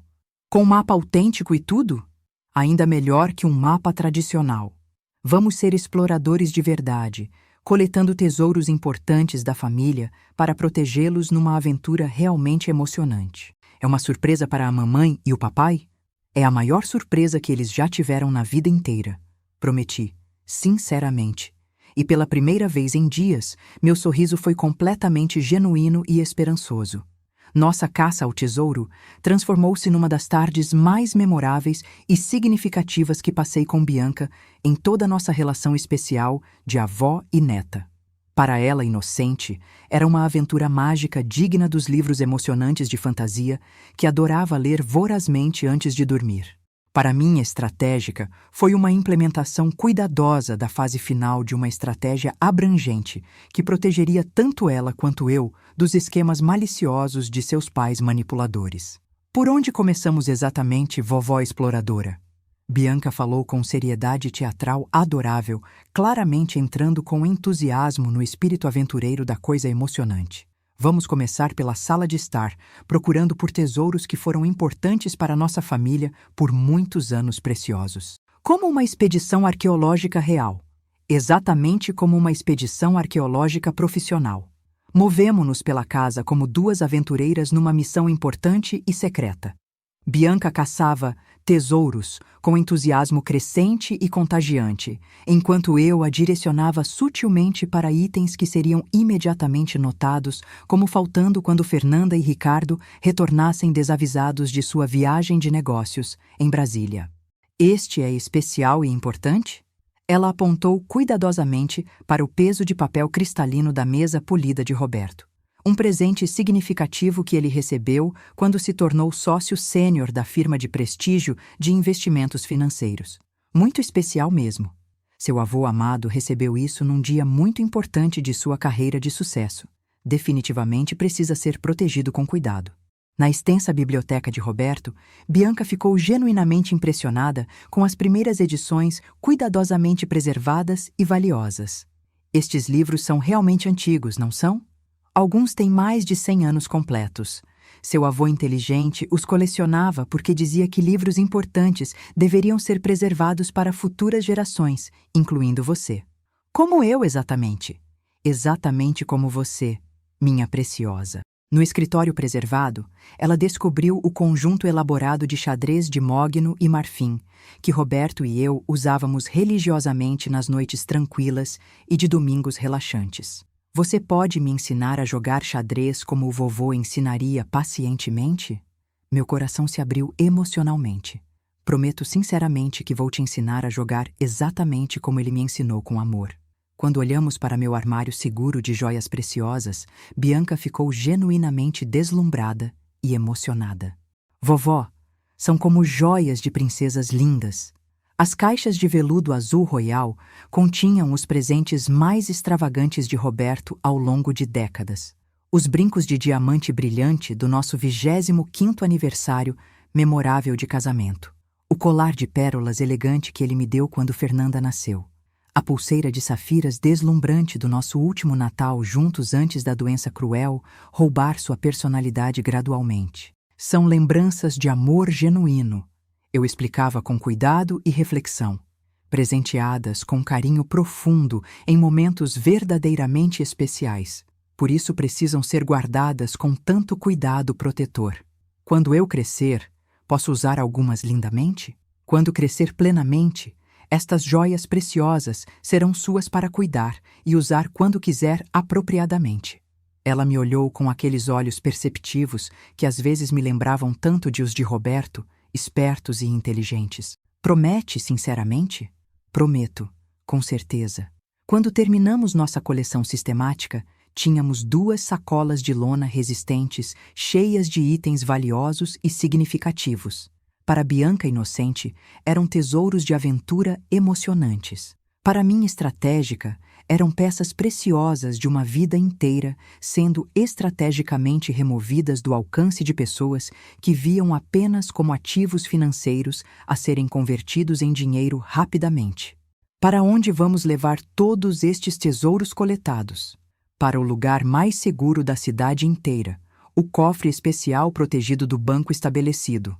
Com mapa autêntico e tudo? Ainda melhor que um mapa tradicional. Vamos ser exploradores de verdade, coletando tesouros importantes da família para protegê-los numa aventura realmente emocionante. É uma surpresa para a mamãe e o papai? É a maior surpresa que eles já tiveram na vida inteira. Prometi, sinceramente. E pela primeira vez em dias, meu sorriso foi completamente genuíno e esperançoso. Nossa caça ao tesouro transformou-se numa das tardes mais memoráveis e significativas que passei com Bianca em toda a nossa relação especial de avó e neta. Para ela, inocente, era uma aventura mágica digna dos livros emocionantes de fantasia que adorava ler vorazmente antes de dormir. Para mim, estratégica foi uma implementação cuidadosa da fase final de uma estratégia abrangente que protegeria tanto ela quanto eu dos esquemas maliciosos de seus pais manipuladores. Por onde começamos exatamente, vovó exploradora? Bianca falou com seriedade teatral adorável, claramente entrando com entusiasmo no espírito aventureiro da coisa emocionante. Vamos começar pela sala de estar, procurando por tesouros que foram importantes para nossa família por muitos anos preciosos. Como uma expedição arqueológica real. Exatamente como uma expedição arqueológica profissional. Movemo-nos pela casa como duas aventureiras numa missão importante e secreta. Bianca caçava tesouros com entusiasmo crescente e contagiante, enquanto eu a direcionava sutilmente para itens que seriam imediatamente notados como faltando quando Fernanda e Ricardo retornassem desavisados de sua viagem de negócios em Brasília. Este é especial e importante? Ela apontou cuidadosamente para o peso de papel cristalino da mesa polida de Roberto. Um presente significativo que ele recebeu quando se tornou sócio sênior da firma de prestígio de investimentos financeiros. Muito especial mesmo. Seu avô amado recebeu isso num dia muito importante de sua carreira de sucesso. Definitivamente precisa ser protegido com cuidado. Na extensa biblioteca de Roberto, Bianca ficou genuinamente impressionada com as primeiras edições cuidadosamente preservadas e valiosas. Estes livros são realmente antigos, não são? Alguns têm mais de 100 anos completos. Seu avô inteligente os colecionava porque dizia que livros importantes deveriam ser preservados para futuras gerações, incluindo você. Como eu, exatamente. Exatamente como você, minha preciosa. No escritório preservado, ela descobriu o conjunto elaborado de xadrez de mogno e marfim, que Roberto e eu usávamos religiosamente nas noites tranquilas e de domingos relaxantes. Você pode me ensinar a jogar xadrez como o vovô ensinaria pacientemente? Meu coração se abriu emocionalmente. Prometo sinceramente que vou te ensinar a jogar exatamente como ele me ensinou com amor. Quando olhamos para meu armário seguro de joias preciosas, Bianca ficou genuinamente deslumbrada e emocionada. Vovó, são como joias de princesas lindas. As caixas de veludo azul royal continham os presentes mais extravagantes de Roberto ao longo de décadas. Os brincos de diamante brilhante do nosso 25º aniversário memorável de casamento. O colar de pérolas elegante que ele me deu quando Fernanda nasceu. A pulseira de safiras deslumbrante do nosso último Natal juntos antes da doença cruel roubar sua personalidade gradualmente. São lembranças de amor genuíno. Eu explicava com cuidado e reflexão, presenteadas com carinho profundo em momentos verdadeiramente especiais. Por isso precisam ser guardadas com tanto cuidado protetor. Quando eu crescer, posso usar algumas lindamente? Quando crescer plenamente, estas joias preciosas serão suas para cuidar e usar quando quiser apropriadamente. Ela me olhou com aqueles olhos perceptivos que às vezes me lembravam tanto de os de Roberto, espertos e inteligentes. Promete, sinceramente? Prometo, com certeza. Quando terminamos nossa coleção sistemática, tínhamos 2 sacolas de lona resistentes, cheias de itens valiosos e significativos. Para Bianca inocente, eram tesouros de aventura emocionantes. Para mim estratégica, eram peças preciosas de uma vida inteira, sendo estrategicamente removidas do alcance de pessoas que viam apenas como ativos financeiros a serem convertidos em dinheiro rapidamente. Para onde vamos levar todos estes tesouros coletados? Para o lugar mais seguro da cidade inteira, o cofre especial protegido do banco estabelecido.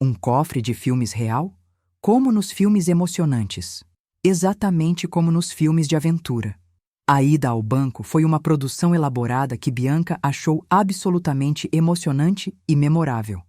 Um cofre de filmes real? Como nos filmes emocionantes. Exatamente como nos filmes de aventura. A ida ao banco foi uma produção elaborada que Bianca achou absolutamente emocionante e memorável.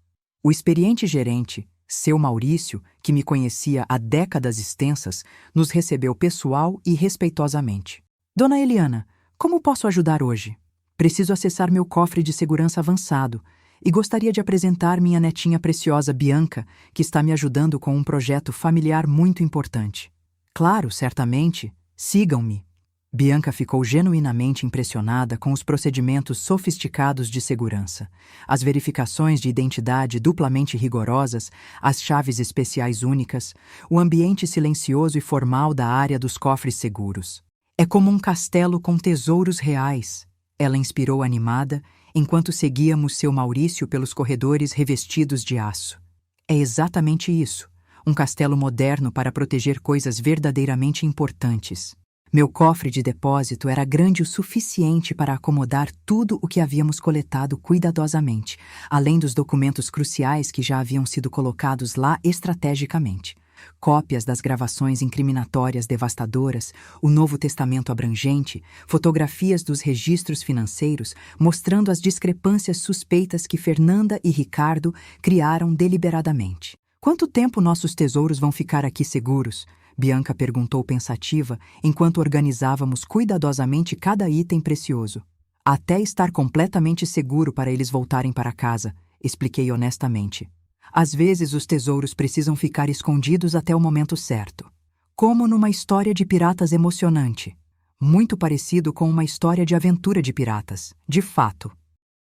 O experiente gerente, seu Maurício, que me conhecia há décadas extensas, nos recebeu pessoal e respeitosamente. Dona Eliana, como posso ajudar hoje? Preciso acessar meu cofre de segurança avançado e gostaria de apresentar minha netinha preciosa Bianca, que está me ajudando com um projeto familiar muito importante. Claro, certamente. Sigam-me. Bianca ficou genuinamente impressionada com os procedimentos sofisticados de segurança, as verificações de identidade duplamente rigorosas, as chaves especiais únicas, o ambiente silencioso e formal da área dos cofres seguros. É como um castelo com tesouros reais. Ela inspirou animada, enquanto seguíamos seu Maurício pelos corredores revestidos de aço. É exatamente isso, um castelo moderno para proteger coisas verdadeiramente importantes. Meu cofre de depósito era grande o suficiente para acomodar tudo o que havíamos coletado cuidadosamente, além dos documentos cruciais que já haviam sido colocados lá estrategicamente. Cópias das gravações incriminatórias devastadoras, o Novo Testamento abrangente, fotografias dos registros financeiros mostrando as discrepâncias suspeitas que Fernanda e Ricardo criaram deliberadamente. Quanto tempo nossos tesouros vão ficar aqui seguros? Bianca perguntou pensativa enquanto organizávamos cuidadosamente cada item precioso. Até estar completamente seguro para eles voltarem para casa, expliquei honestamente. Às vezes os tesouros precisam ficar escondidos até o momento certo. Como numa história de piratas emocionante. Muito parecido com uma história de aventura de piratas, de fato.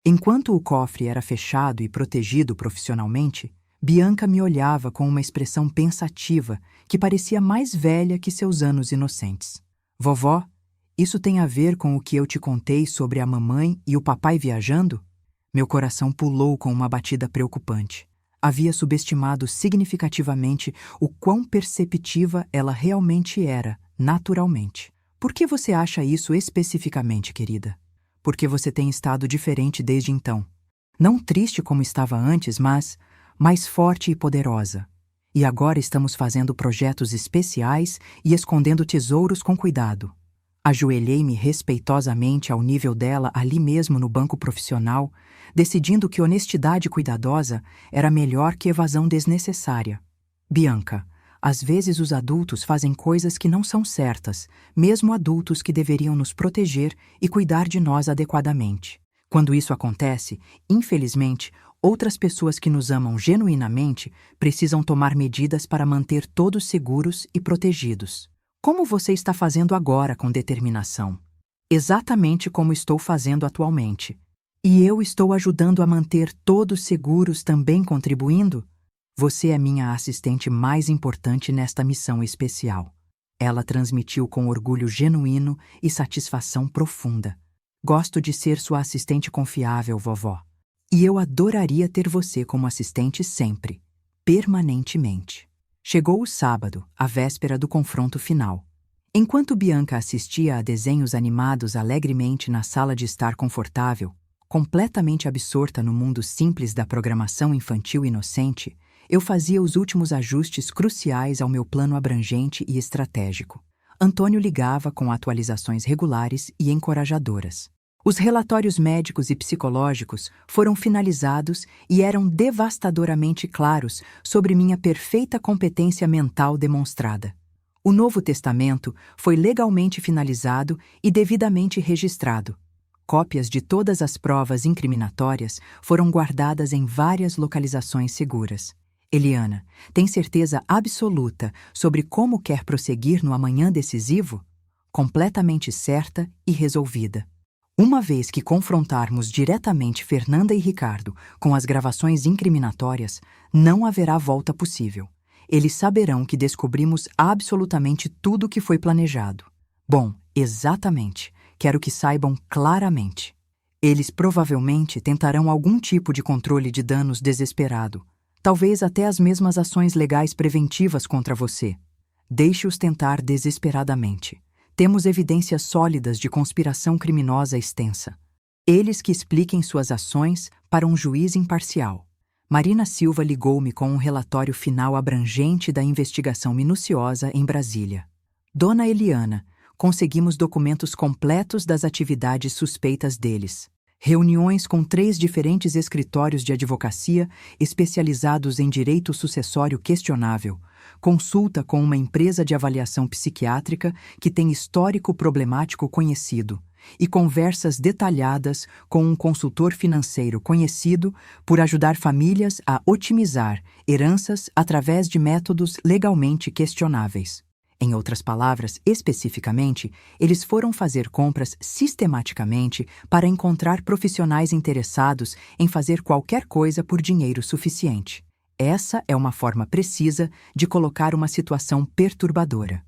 Enquanto o cofre era fechado e protegido profissionalmente, Bianca me olhava com uma expressão pensativa que parecia mais velha que seus anos inocentes. Vovó, isso tem a ver com o que eu te contei sobre a mamãe e o papai viajando? Meu coração pulou com uma batida preocupante. Havia subestimado significativamente o quão perceptiva ela realmente era, naturalmente. Por que você acha isso especificamente, querida? Porque você tem estado diferente desde então. Não triste como estava antes, mas mais forte e poderosa. E agora estamos fazendo projetos especiais e escondendo tesouros com cuidado. Ajoelhei-me respeitosamente ao nível dela ali mesmo no banco profissional, decidindo que honestidade cuidadosa era melhor que evasão desnecessária. Bianca, às vezes os adultos fazem coisas que não são certas, mesmo adultos que deveriam nos proteger e cuidar de nós adequadamente. Quando isso acontece, infelizmente, outras pessoas que nos amam genuinamente precisam tomar medidas para manter todos seguros e protegidos. Como você está fazendo agora com determinação? Exatamente como estou fazendo atualmente. E eu estou ajudando a manter todos seguros também contribuindo? Você é minha assistente mais importante nesta missão especial. Ela transmitiu com orgulho genuíno e satisfação profunda. Gosto de ser sua assistente confiável, vovó. E eu adoraria ter você como assistente sempre, permanentemente. Chegou o sábado, a véspera do confronto final. Enquanto Bianca assistia a desenhos animados alegremente na sala de estar confortável, completamente absorta no mundo simples da programação infantil inocente, eu fazia os últimos ajustes cruciais ao meu plano abrangente e estratégico. Antônio ligava com atualizações regulares e encorajadoras. Os relatórios médicos e psicológicos foram finalizados e eram devastadoramente claros sobre minha perfeita competência mental demonstrada. O Novo Testamento foi legalmente finalizado e devidamente registrado. Cópias de todas as provas incriminatórias foram guardadas em várias localizações seguras. Eliana, tem certeza absoluta sobre como quer prosseguir no amanhã decisivo? Completamente certa e resolvida. Uma vez que confrontarmos diretamente Fernanda e Ricardo com as gravações incriminatórias, não haverá volta possível. Eles saberão que descobrimos absolutamente tudo o que foi planejado. Bom, exatamente. Quero que saibam claramente. Eles provavelmente tentarão algum tipo de controle de danos desesperado. Talvez até as mesmas ações legais preventivas contra você. Deixe-os tentar desesperadamente. Temos evidências sólidas de conspiração criminosa extensa. Eles que expliquem suas ações para um juiz imparcial. Marina Silva ligou-me com um relatório final abrangente da investigação minuciosa em Brasília. Dona Eliana, conseguimos documentos completos das atividades suspeitas deles. Reuniões com 3 diferentes escritórios de advocacia especializados em direito sucessório questionável, consulta com uma empresa de avaliação psiquiátrica que tem histórico problemático conhecido e conversas detalhadas com um consultor financeiro conhecido por ajudar famílias a otimizar heranças através de métodos legalmente questionáveis. Em outras palavras, especificamente, eles foram fazer compras sistematicamente para encontrar profissionais interessados em fazer qualquer coisa por dinheiro suficiente. Essa é uma forma precisa de colocar uma situação perturbadora.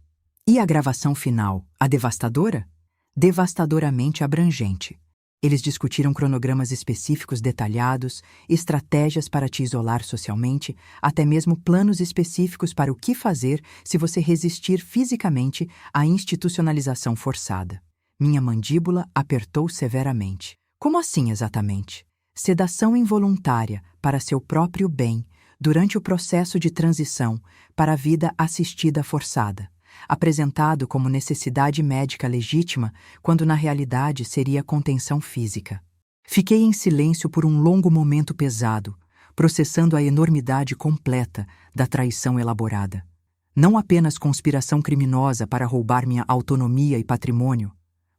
E a gravação final, a devastadora? Devastadoramente abrangente. Eles discutiram cronogramas específicos detalhados, estratégias para te isolar socialmente, até mesmo planos específicos para o que fazer se você resistir fisicamente à institucionalização forçada. Minha mandíbula apertou severamente. Como assim exatamente? Sedação involuntária para seu próprio bem durante o processo de transição para a vida assistida forçada. Apresentado como necessidade médica legítima, quando na realidade seria contenção física. Fiquei em silêncio por um longo momento pesado, processando a enormidade completa da traição elaborada. Não apenas conspiração criminosa para roubar minha autonomia e patrimônio,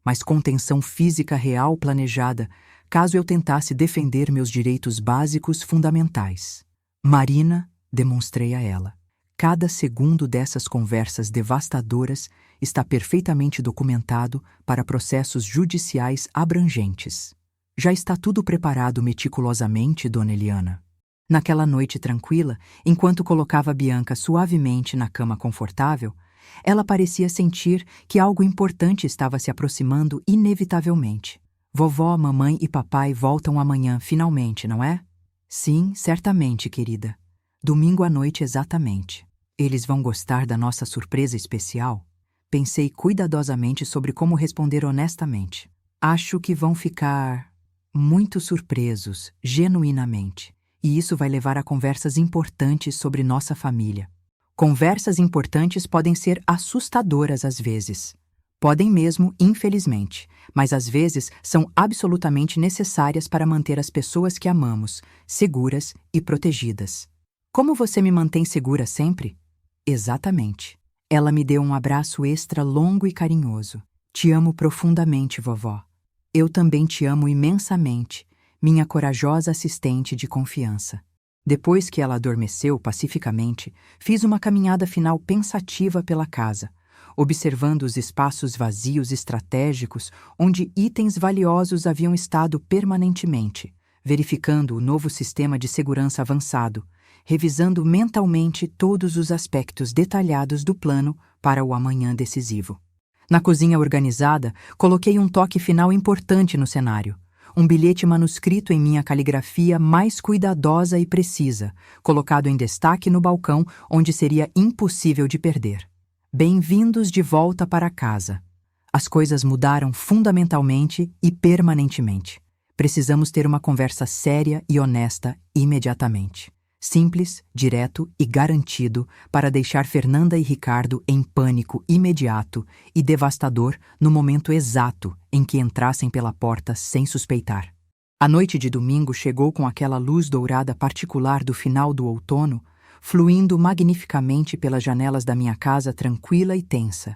mas contenção física real planejada caso eu tentasse defender meus direitos básicos fundamentais. Marina, demonstrei a ela. Cada segundo dessas conversas devastadoras está perfeitamente documentado para processos judiciais abrangentes. Já está tudo preparado meticulosamente, dona Eliana. Naquela noite tranquila, enquanto colocava Bianca suavemente na cama confortável, ela parecia sentir que algo importante estava se aproximando inevitavelmente. Vovó, mamãe e papai voltam amanhã, finalmente, não é? Sim, certamente, querida. Domingo à noite exatamente. Eles vão gostar da nossa surpresa especial? Pensei cuidadosamente sobre como responder honestamente. Acho que vão ficar muito surpresos, genuinamente. E isso vai levar a conversas importantes sobre nossa família. Conversas importantes podem ser assustadoras às vezes. Podem mesmo, infelizmente, mas às vezes são absolutamente necessárias para manter as pessoas que amamos seguras e protegidas. Como você me mantém segura sempre? Exatamente. Ela me deu um abraço extra longo e carinhoso. Te amo profundamente, vovó. Eu também te amo imensamente, minha corajosa assistente de confiança. Depois que ela adormeceu pacificamente, fiz uma caminhada final pensativa pela casa, observando os espaços vazios estratégicos onde itens valiosos haviam estado permanentemente, verificando o novo sistema de segurança avançado, revisando mentalmente todos os aspectos detalhados do plano para o amanhã decisivo. Na cozinha organizada, coloquei um toque final importante no cenário. Um bilhete manuscrito em minha caligrafia mais cuidadosa e precisa, colocado em destaque no balcão onde seria impossível de perder. Bem-vindos de volta para casa. As coisas mudaram fundamentalmente e permanentemente. Precisamos ter uma conversa séria e honesta imediatamente. Simples, direto e garantido para deixar Fernanda e Ricardo em pânico imediato e devastador no momento exato em que entrassem pela porta sem suspeitar. A noite de domingo chegou com aquela luz dourada particular do final do outono, fluindo magnificamente pelas janelas da minha casa tranquila e tensa.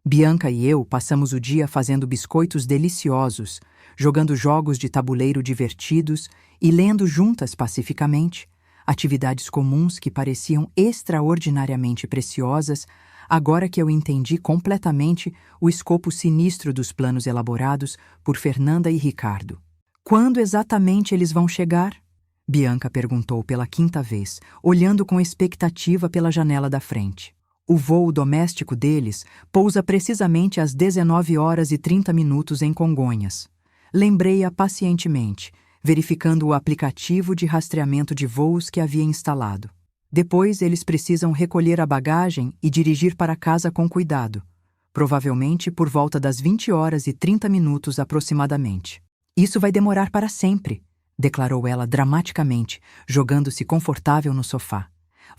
Bianca e eu passamos o dia fazendo biscoitos deliciosos, jogando jogos de tabuleiro divertidos e lendo juntas pacificamente, atividades comuns que pareciam extraordinariamente preciosas agora que eu entendi completamente o escopo sinistro dos planos elaborados por Fernanda e Ricardo. Quando exatamente eles vão chegar? Bianca perguntou pela quinta vez, olhando com expectativa pela janela da frente. O voo doméstico deles pousa precisamente às 19h30 em Congonhas. Lembrei-a pacientemente, verificando o aplicativo de rastreamento de voos que havia instalado. Depois, eles precisam recolher a bagagem e dirigir para casa com cuidado, provavelmente por volta das 20h30 aproximadamente. Isso vai demorar para sempre, declarou ela dramaticamente, jogando-se confortável no sofá.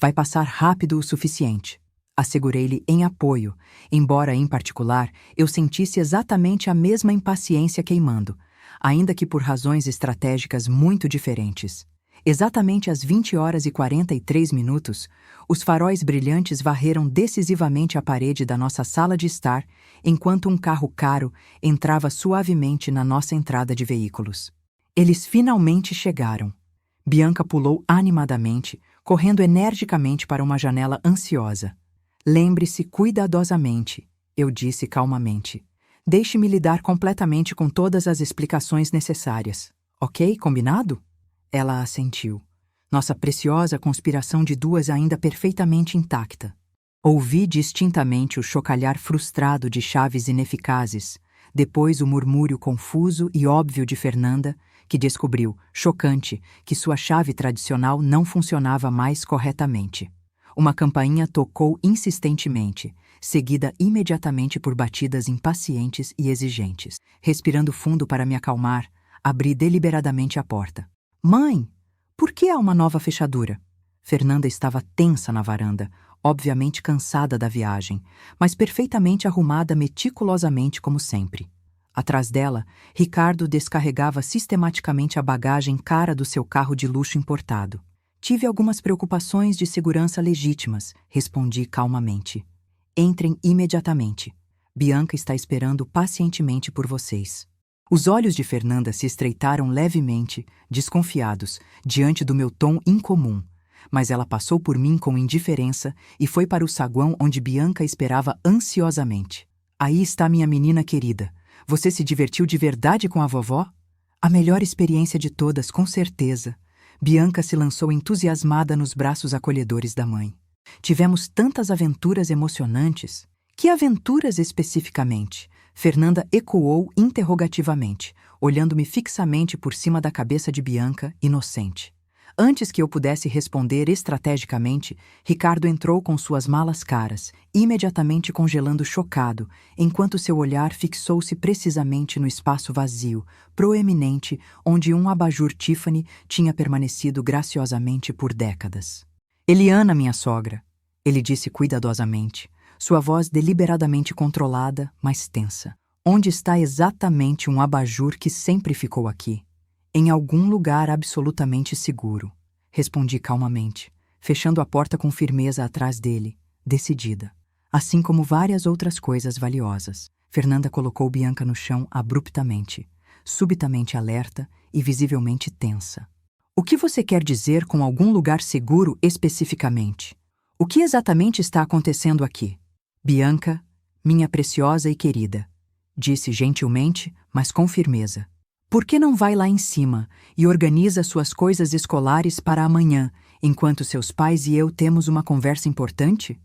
Vai passar rápido o suficiente. Assegurei-lhe em apoio, embora, em particular, eu sentisse exatamente a mesma impaciência queimando, ainda que por razões estratégicas muito diferentes. Exatamente às 20h43, os faróis brilhantes varreram decisivamente a parede da nossa sala de estar, enquanto um carro caro entrava suavemente na nossa entrada de veículos. Eles finalmente chegaram. Bianca pulou animadamente, correndo energicamente para uma janela ansiosa. Lembre-se cuidadosamente, eu disse calmamente. Deixe-me lidar completamente com todas as explicações necessárias. Ok? Combinado? Ela assentiu. Nossa preciosa conspiração de duas ainda perfeitamente intacta. Ouvi distintamente o chocalhar frustrado de chaves ineficazes, depois o murmúrio confuso e óbvio de Fernanda, que descobriu, chocante, que sua chave tradicional não funcionava mais corretamente. Uma campainha tocou insistentemente, seguida imediatamente por batidas impacientes e exigentes. Respirando fundo para me acalmar, abri deliberadamente a porta. Mãe, por que há uma nova fechadura? Fernanda estava tensa na varanda, obviamente cansada da viagem, mas perfeitamente arrumada meticulosamente como sempre. Atrás dela, Ricardo descarregava sistematicamente a bagagem cara do seu carro de luxo importado. Tive algumas preocupações de segurança legítimas, respondi calmamente. Entrem imediatamente. Bianca está esperando pacientemente por vocês. Os olhos de Fernanda se estreitaram levemente, desconfiados, diante do meu tom incomum, mas ela passou por mim com indiferença e foi para o saguão onde Bianca esperava ansiosamente. Aí está minha menina querida. Você se divertiu de verdade com a vovó? A melhor experiência de todas, com certeza. Bianca se lançou entusiasmada nos braços acolhedores da mãe. Tivemos tantas aventuras emocionantes. Que aventuras especificamente? Fernanda ecoou interrogativamente, olhando-me fixamente por cima da cabeça de Bianca, inocente. Antes que eu pudesse responder estrategicamente, Ricardo entrou com suas malas caras, imediatamente congelando chocado, enquanto seu olhar fixou-se precisamente no espaço vazio, proeminente, onde um abajur Tiffany tinha permanecido graciosamente por décadas. Eliana, minha sogra, ele disse cuidadosamente, sua voz deliberadamente controlada, mas tensa. Onde está exatamente um abajur que sempre ficou aqui? Em algum lugar absolutamente seguro, respondi calmamente, fechando a porta com firmeza atrás dele, decidida. Assim como várias outras coisas valiosas. Fernanda colocou Bianca no chão abruptamente, subitamente alerta e visivelmente tensa. O que você quer dizer com algum lugar seguro especificamente? O que exatamente está acontecendo aqui? Bianca, minha preciosa e querida, disse gentilmente, mas com firmeza. Por que não vai lá em cima e organiza suas coisas escolares para amanhã, enquanto seus pais e eu temos uma conversa importante?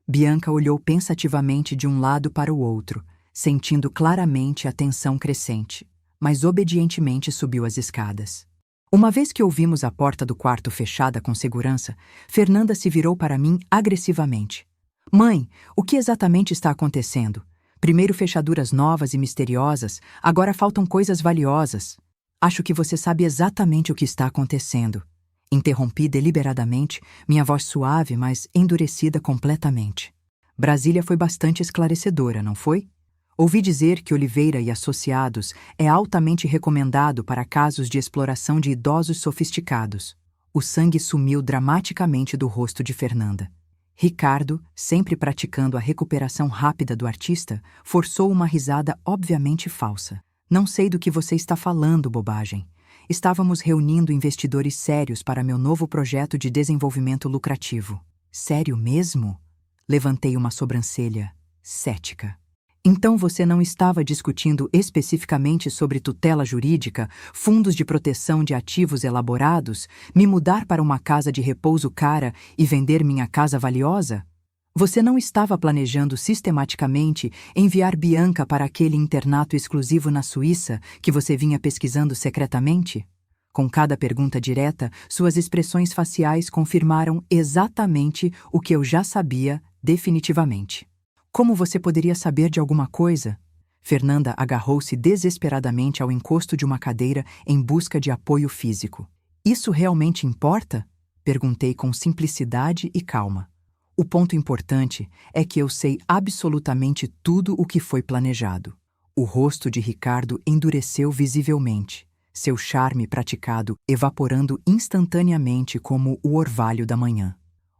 Bianca olhou pensativamente de um lado para o outro, sentindo claramente a tensão crescente, mas obedientemente subiu as escadas. Uma vez que ouvimos a porta do quarto fechada com segurança, Fernanda se virou para mim agressivamente. Mãe, o que exatamente está acontecendo? Primeiro fechaduras novas e misteriosas, agora faltam coisas valiosas. Acho que você sabe exatamente o que está acontecendo. Interrompi deliberadamente, minha voz suave, mas endurecida completamente. Brasília foi bastante esclarecedora, não foi? Ouvi dizer que Oliveira e Associados é altamente recomendado para casos de exploração de idosos sofisticados. O sangue sumiu dramaticamente do rosto de Fernanda. Ricardo, sempre praticando a recuperação rápida do artista, forçou uma risada obviamente falsa. Não sei do que você está falando, bobagem. Estávamos reunindo investidores sérios para meu novo projeto de desenvolvimento lucrativo. Sério mesmo? Levantei uma sobrancelha, cética. Então você não estava discutindo especificamente sobre tutela jurídica, fundos de proteção de ativos elaborados, me mudar para uma casa de repouso cara e vender minha casa valiosa? Você não estava planejando sistematicamente enviar Bianca para aquele internato exclusivo na Suíça que você vinha pesquisando secretamente? Com cada pergunta direta, suas expressões faciais confirmaram exatamente o que eu já sabia definitivamente. Como você poderia saber de alguma coisa? Fernanda agarrou-se desesperadamente ao encosto de uma cadeira em busca de apoio físico. Isso realmente importa? Perguntei com simplicidade e calma. O ponto importante é que eu sei absolutamente tudo o que foi planejado. O rosto de Ricardo endureceu visivelmente, seu charme praticado evaporando instantaneamente como o orvalho da manhã.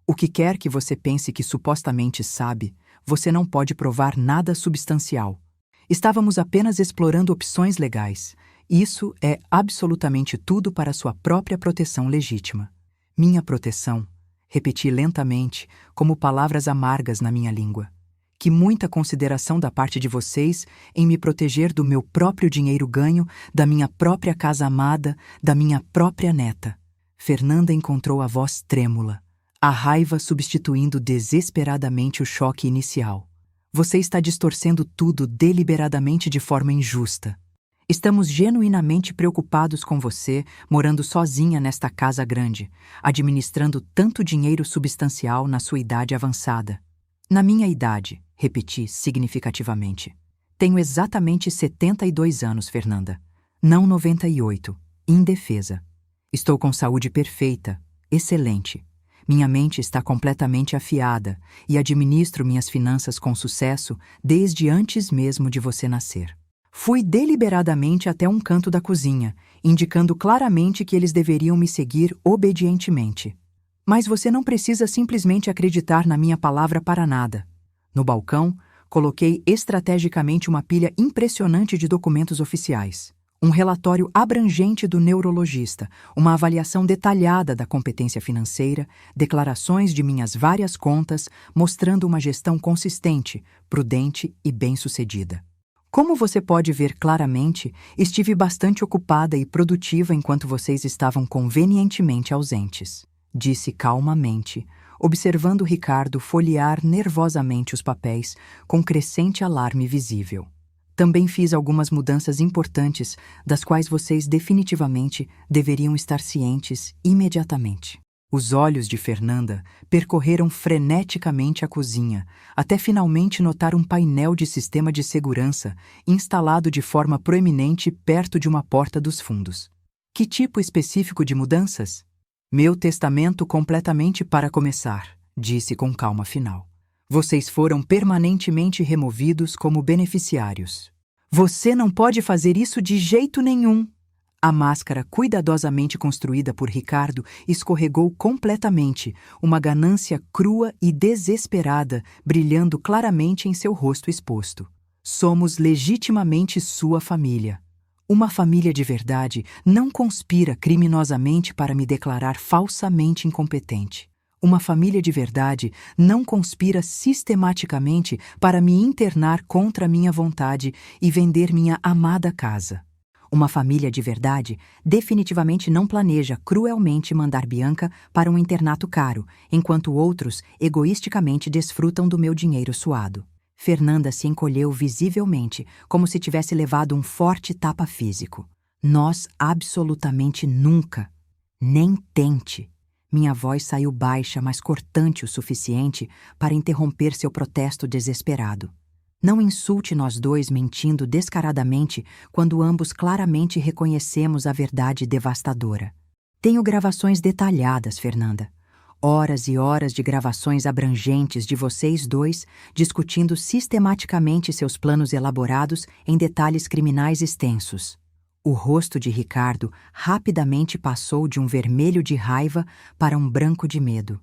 O que quer que você pense que supostamente sabe, você não pode provar nada substancial. Estávamos apenas explorando opções legais. Isso é absolutamente tudo para sua própria proteção legítima. Minha proteção, repeti lentamente, como palavras amargas na minha língua. Que muita consideração da parte de vocês em me proteger do meu próprio dinheiro ganho, da minha própria casa amada, da minha própria neta. Fernanda encontrou a voz trêmula, a raiva substituindo desesperadamente o choque inicial. Você está distorcendo tudo deliberadamente de forma injusta. Estamos genuinamente preocupados com você, morando sozinha nesta casa grande, administrando tanto dinheiro substancial na sua idade avançada. Na minha idade, repeti significativamente. Tenho exatamente 72 anos, Fernanda. Não 98, indefesa. Estou com saúde perfeita, excelente. Minha mente está completamente afiada e administro minhas finanças com sucesso desde antes mesmo de você nascer. Fui deliberadamente até um canto da cozinha, indicando claramente que eles deveriam me seguir obedientemente. Mas você não precisa simplesmente acreditar na minha palavra para nada. No balcão, coloquei estrategicamente uma pilha impressionante de documentos oficiais. Um relatório abrangente do neurologista, uma avaliação detalhada da competência financeira, declarações de minhas várias contas, mostrando uma gestão consistente, prudente e bem-sucedida. Como você pode ver claramente, estive bastante ocupada e produtiva enquanto vocês estavam convenientemente ausentes, disse calmamente, observando Ricardo folhear nervosamente os papéis com crescente alarme visível. Também fiz algumas mudanças importantes, das quais vocês definitivamente deveriam estar cientes imediatamente. Os olhos de Fernanda percorreram freneticamente a cozinha, até finalmente notar um painel de sistema de segurança instalado de forma proeminente perto de uma porta dos fundos. Que tipo específico de mudanças? Meu testamento completamente para começar, disse com calma final. Vocês foram permanentemente removidos como beneficiários. Você não pode fazer isso de jeito nenhum. A máscara cuidadosamente construída por Ricardo escorregou completamente, uma ganância crua e desesperada brilhando claramente em seu rosto exposto. Somos legitimamente sua família. Uma família de verdade não conspira criminosamente para me declarar falsamente incompetente. Uma família de verdade não conspira sistematicamente para me internar contra minha vontade e vender minha amada casa. Uma família de verdade definitivamente não planeja cruelmente mandar Bianca para um internato caro, enquanto outros egoisticamente desfrutam do meu dinheiro suado. Fernanda se encolheu visivelmente, como se tivesse levado um forte tapa físico. Nós absolutamente nunca. Nem tente. Minha voz saiu baixa, mas cortante o suficiente para interromper seu protesto desesperado. Não insulte nós dois mentindo descaradamente quando ambos claramente reconhecemos a verdade devastadora. Tenho gravações detalhadas, Fernanda. Horas e horas de gravações abrangentes de vocês dois discutindo sistematicamente seus planos elaborados em detalhes criminais extensos. O rosto de Ricardo rapidamente passou de um vermelho de raiva para um branco de medo.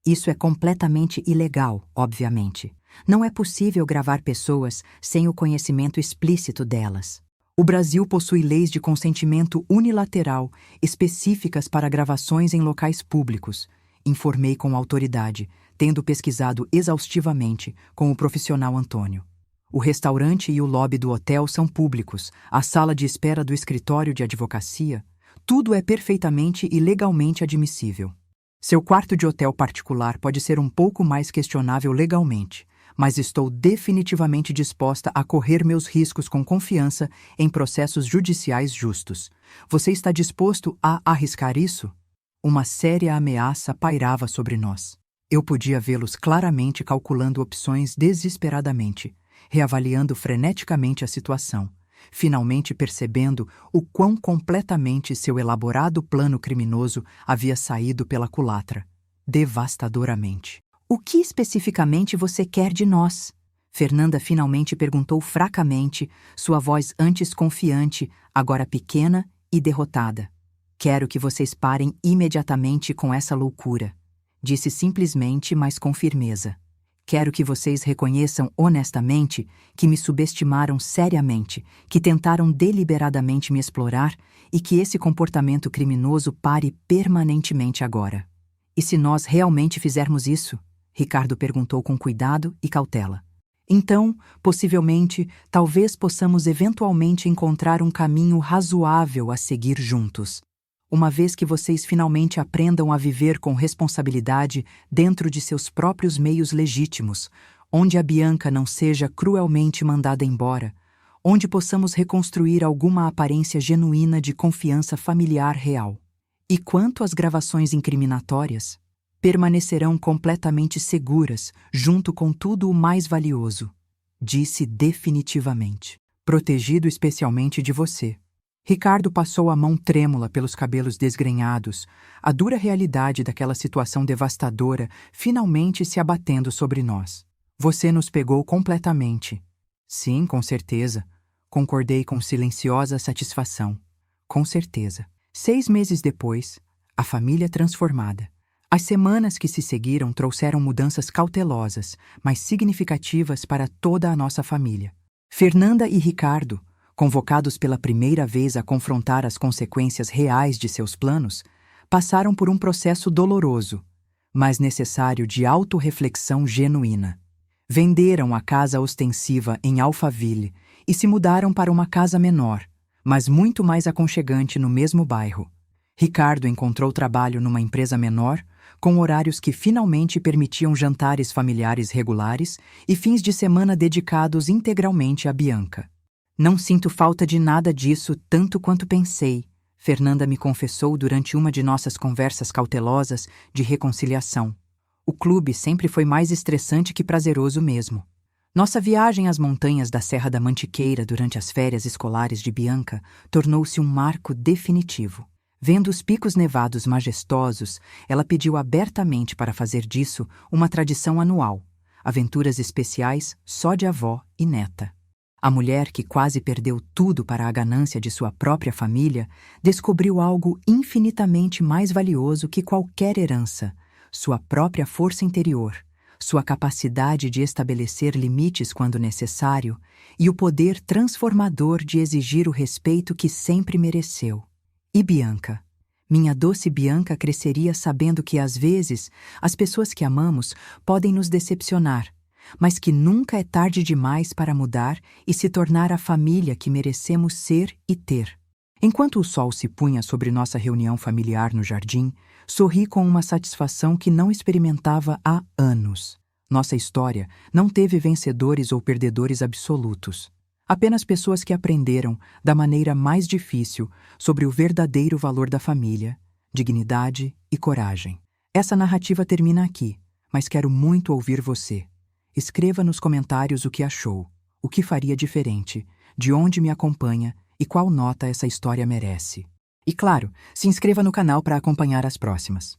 Isso é completamente ilegal, obviamente. Não é possível gravar pessoas sem o conhecimento explícito delas. O Brasil possui leis de consentimento unilateral específicas para gravações em locais públicos. Informei com autoridade, tendo pesquisado exaustivamente com o profissional Antônio. O restaurante e o lobby do hotel são públicos, a sala de espera do escritório de advocacia, tudo é perfeitamente e legalmente admissível. Seu quarto de hotel particular pode ser um pouco mais questionável legalmente, mas estou definitivamente disposta a correr meus riscos com confiança em processos judiciais justos. Você está disposto a arriscar isso? Uma séria ameaça pairava sobre nós. Eu podia vê-los claramente calculando opções desesperadamente, reavaliando freneticamente a situação, finalmente percebendo o quão completamente seu elaborado plano criminoso havia saído pela culatra, devastadoramente. O que especificamente você quer de nós? Fernanda finalmente perguntou fracamente, sua voz antes confiante, agora pequena e derrotada. Quero que vocês parem imediatamente com essa loucura, disse simplesmente, mas com firmeza. Quero que vocês reconheçam honestamente que me subestimaram seriamente, que tentaram deliberadamente me explorar e que esse comportamento criminoso pare permanentemente agora. E se nós realmente fizermos isso? Ricardo perguntou com cuidado e cautela. Então, possivelmente, talvez possamos eventualmente encontrar um caminho razoável a seguir juntos. Uma vez que vocês finalmente aprendam a viver com responsabilidade dentro de seus próprios meios legítimos, onde a Bianca não seja cruelmente mandada embora, onde possamos reconstruir alguma aparência genuína de confiança familiar real. E quanto às gravações incriminatórias, permanecerão completamente seguras, junto com tudo o mais valioso, disse definitivamente, protegido especialmente de você. Ricardo passou a mão trêmula pelos cabelos desgrenhados, a dura realidade daquela situação devastadora finalmente se abatendo sobre nós. Você nos pegou completamente. Sim, com certeza. Concordei com silenciosa satisfação. Com certeza. 6 meses depois, a família transformada. As semanas que se seguiram trouxeram mudanças cautelosas, mas significativas para toda a nossa família. Fernanda e Ricardo, convocados pela primeira vez a confrontar as consequências reais de seus planos, passaram por um processo doloroso, mas necessário de autorreflexão genuína. Venderam a casa ostensiva em Alphaville e se mudaram para uma casa menor, mas muito mais aconchegante no mesmo bairro. Ricardo encontrou trabalho numa empresa menor, com horários que finalmente permitiam jantares familiares regulares e fins de semana dedicados integralmente a Bianca. Não sinto falta de nada disso tanto quanto pensei, Fernanda me confessou durante uma de nossas conversas cautelosas de reconciliação. O clube sempre foi mais estressante que prazeroso mesmo. Nossa viagem às montanhas da Serra da Mantiqueira durante as férias escolares de Bianca tornou-se um marco definitivo. Vendo os picos nevados majestosos, ela pediu abertamente para fazer disso uma tradição anual, aventuras especiais só de avó e neta. A mulher que quase perdeu tudo para a ganância de sua própria família descobriu algo infinitamente mais valioso que qualquer herança: sua própria força interior, sua capacidade de estabelecer limites quando necessário e o poder transformador de exigir o respeito que sempre mereceu. E Bianca? Minha doce Bianca cresceria sabendo que, às vezes, as pessoas que amamos podem nos decepcionar, mas que nunca é tarde demais para mudar e se tornar a família que merecemos ser e ter. Enquanto o sol se punha sobre nossa reunião familiar no jardim, sorri com uma satisfação que não experimentava há anos. Nossa história não teve vencedores ou perdedores absolutos. Apenas pessoas que aprenderam, da maneira mais difícil, sobre o verdadeiro valor da família, dignidade e coragem. Essa narrativa termina aqui, mas quero muito ouvir você. Escreva nos comentários o que achou, o que faria diferente, de onde me acompanha e qual nota essa história merece. E claro, se inscreva no canal para acompanhar as próximas.